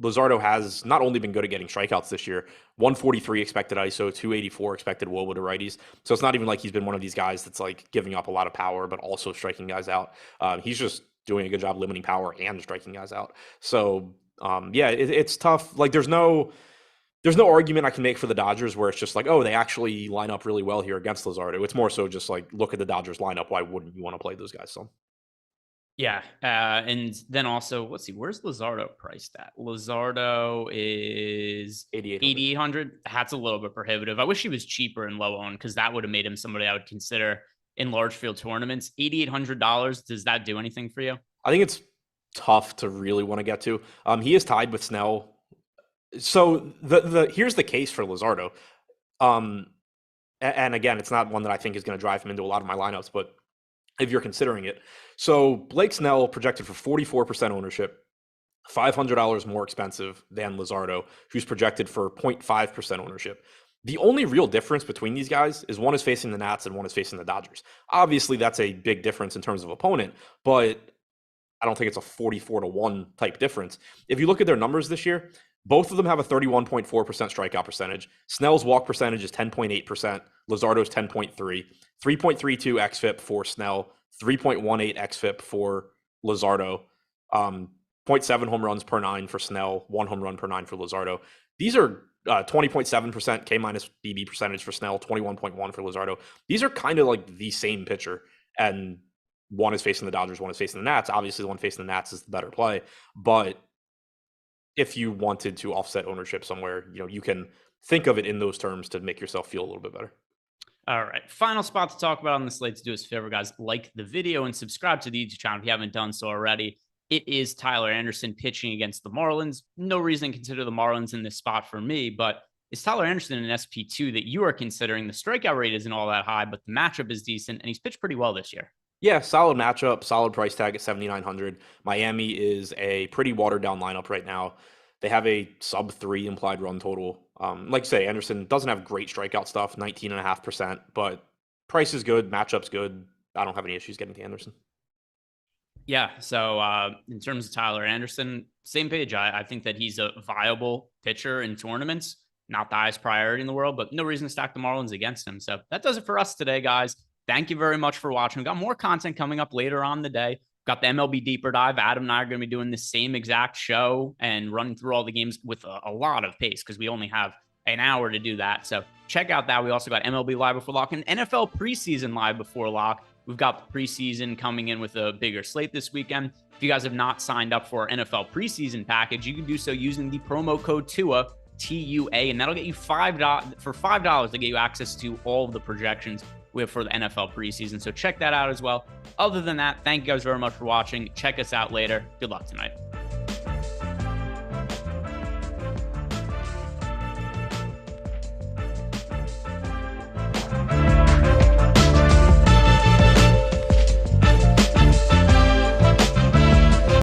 Luzardo has not only been good at getting strikeouts this year, 143 expected ISO, 284 expected WOBA to righties. So it's not even like he's been one of these guys that's like giving up a lot of power, but also striking guys out. He's just doing a good job limiting power and striking guys out. So yeah, it's tough. Like there's no argument I can make for the Dodgers where it's just like, oh, they actually line up really well here against Luzardo. It's more so just like, look at the Dodgers lineup. Why wouldn't you want to play those guys some?
Yeah. And then also, let's see, where's Luzardo priced at? Luzardo is 8,800. That's a little bit prohibitive. I wish he was cheaper and low owned, because that would have made him somebody I would consider in large field tournaments. $8,800. Does that do anything for you?
I think it's tough to really want to get to. He is tied with Snell. So here's the case for Luzardo. And again, it's not one that I think is going to drive him into a lot of my lineups, but if you're considering it. So Blake Snell projected for 44% ownership, $500 more expensive than Luzardo, who's projected for 0.5% ownership. The only real difference between these guys is one is facing the Nats and one is facing the Dodgers. Obviously, that's a big difference in terms of opponent, but I don't think it's a 44-1 type difference. If you look at their numbers this year, both of them have a 31.4% strikeout percentage. Snell's walk percentage is 10.8%. Luzardo's 10.3. 3.32 xFIP for Snell. 3.18 xFIP for Luzardo. 0.7 home runs per 9 for Snell. 1 home run per 9 for Luzardo. These are 20.7% K minus BB percentage for Snell. 21.1 for Luzardo. These are kind of like the same pitcher. And one is facing the Dodgers, one is facing the Nats. Obviously, the one facing the Nats is the better play. But if you wanted to offset ownership somewhere, you can think of it in those terms to make yourself feel a little bit better.
All right. Final spot to talk about on the slate. To do us a favor, guys, like the video and subscribe to the YouTube channel if you haven't done so already. It is Tyler Anderson pitching against the Marlins. No reason to consider the Marlins in this spot for me, but is Tyler Anderson an SP2 that you are considering? The strikeout rate isn't all that high, but the matchup is decent, and he's pitched pretty well this year.
Yeah, solid matchup, solid price tag at 7,900. Miami is a pretty watered down lineup right now. They have a sub 3 implied run total. Like I say, Anderson doesn't have great strikeout stuff, 19.5%, but price is good, matchup's good. I don't have any issues getting to Anderson.
Yeah, so in terms of Tyler Anderson, same page. I think that he's a viable pitcher in tournaments. Not the highest priority in the world, but no reason to stack the Marlins against him. So that does it for us today, guys. Thank you very much for watching. We've got more content coming up later on in the day. Got the MLB Deeper Dive. Adam and I are going to be doing the same exact show and running through all the games with a lot of pace because we only have an hour to do that. So check out that. We also got MLB Live Before Lock and NFL Preseason Live Before Lock. We've got the preseason coming in with a bigger slate this weekend. If you guys have not signed up for our NFL preseason package, you can do so using the promo code TUA, TUA, and that'll get you $5 for $5 to get you access to all of the projections we have for the NFL preseason. So check that out as well. Other than that, thank you guys very much for watching. Check us out later. Good luck tonight.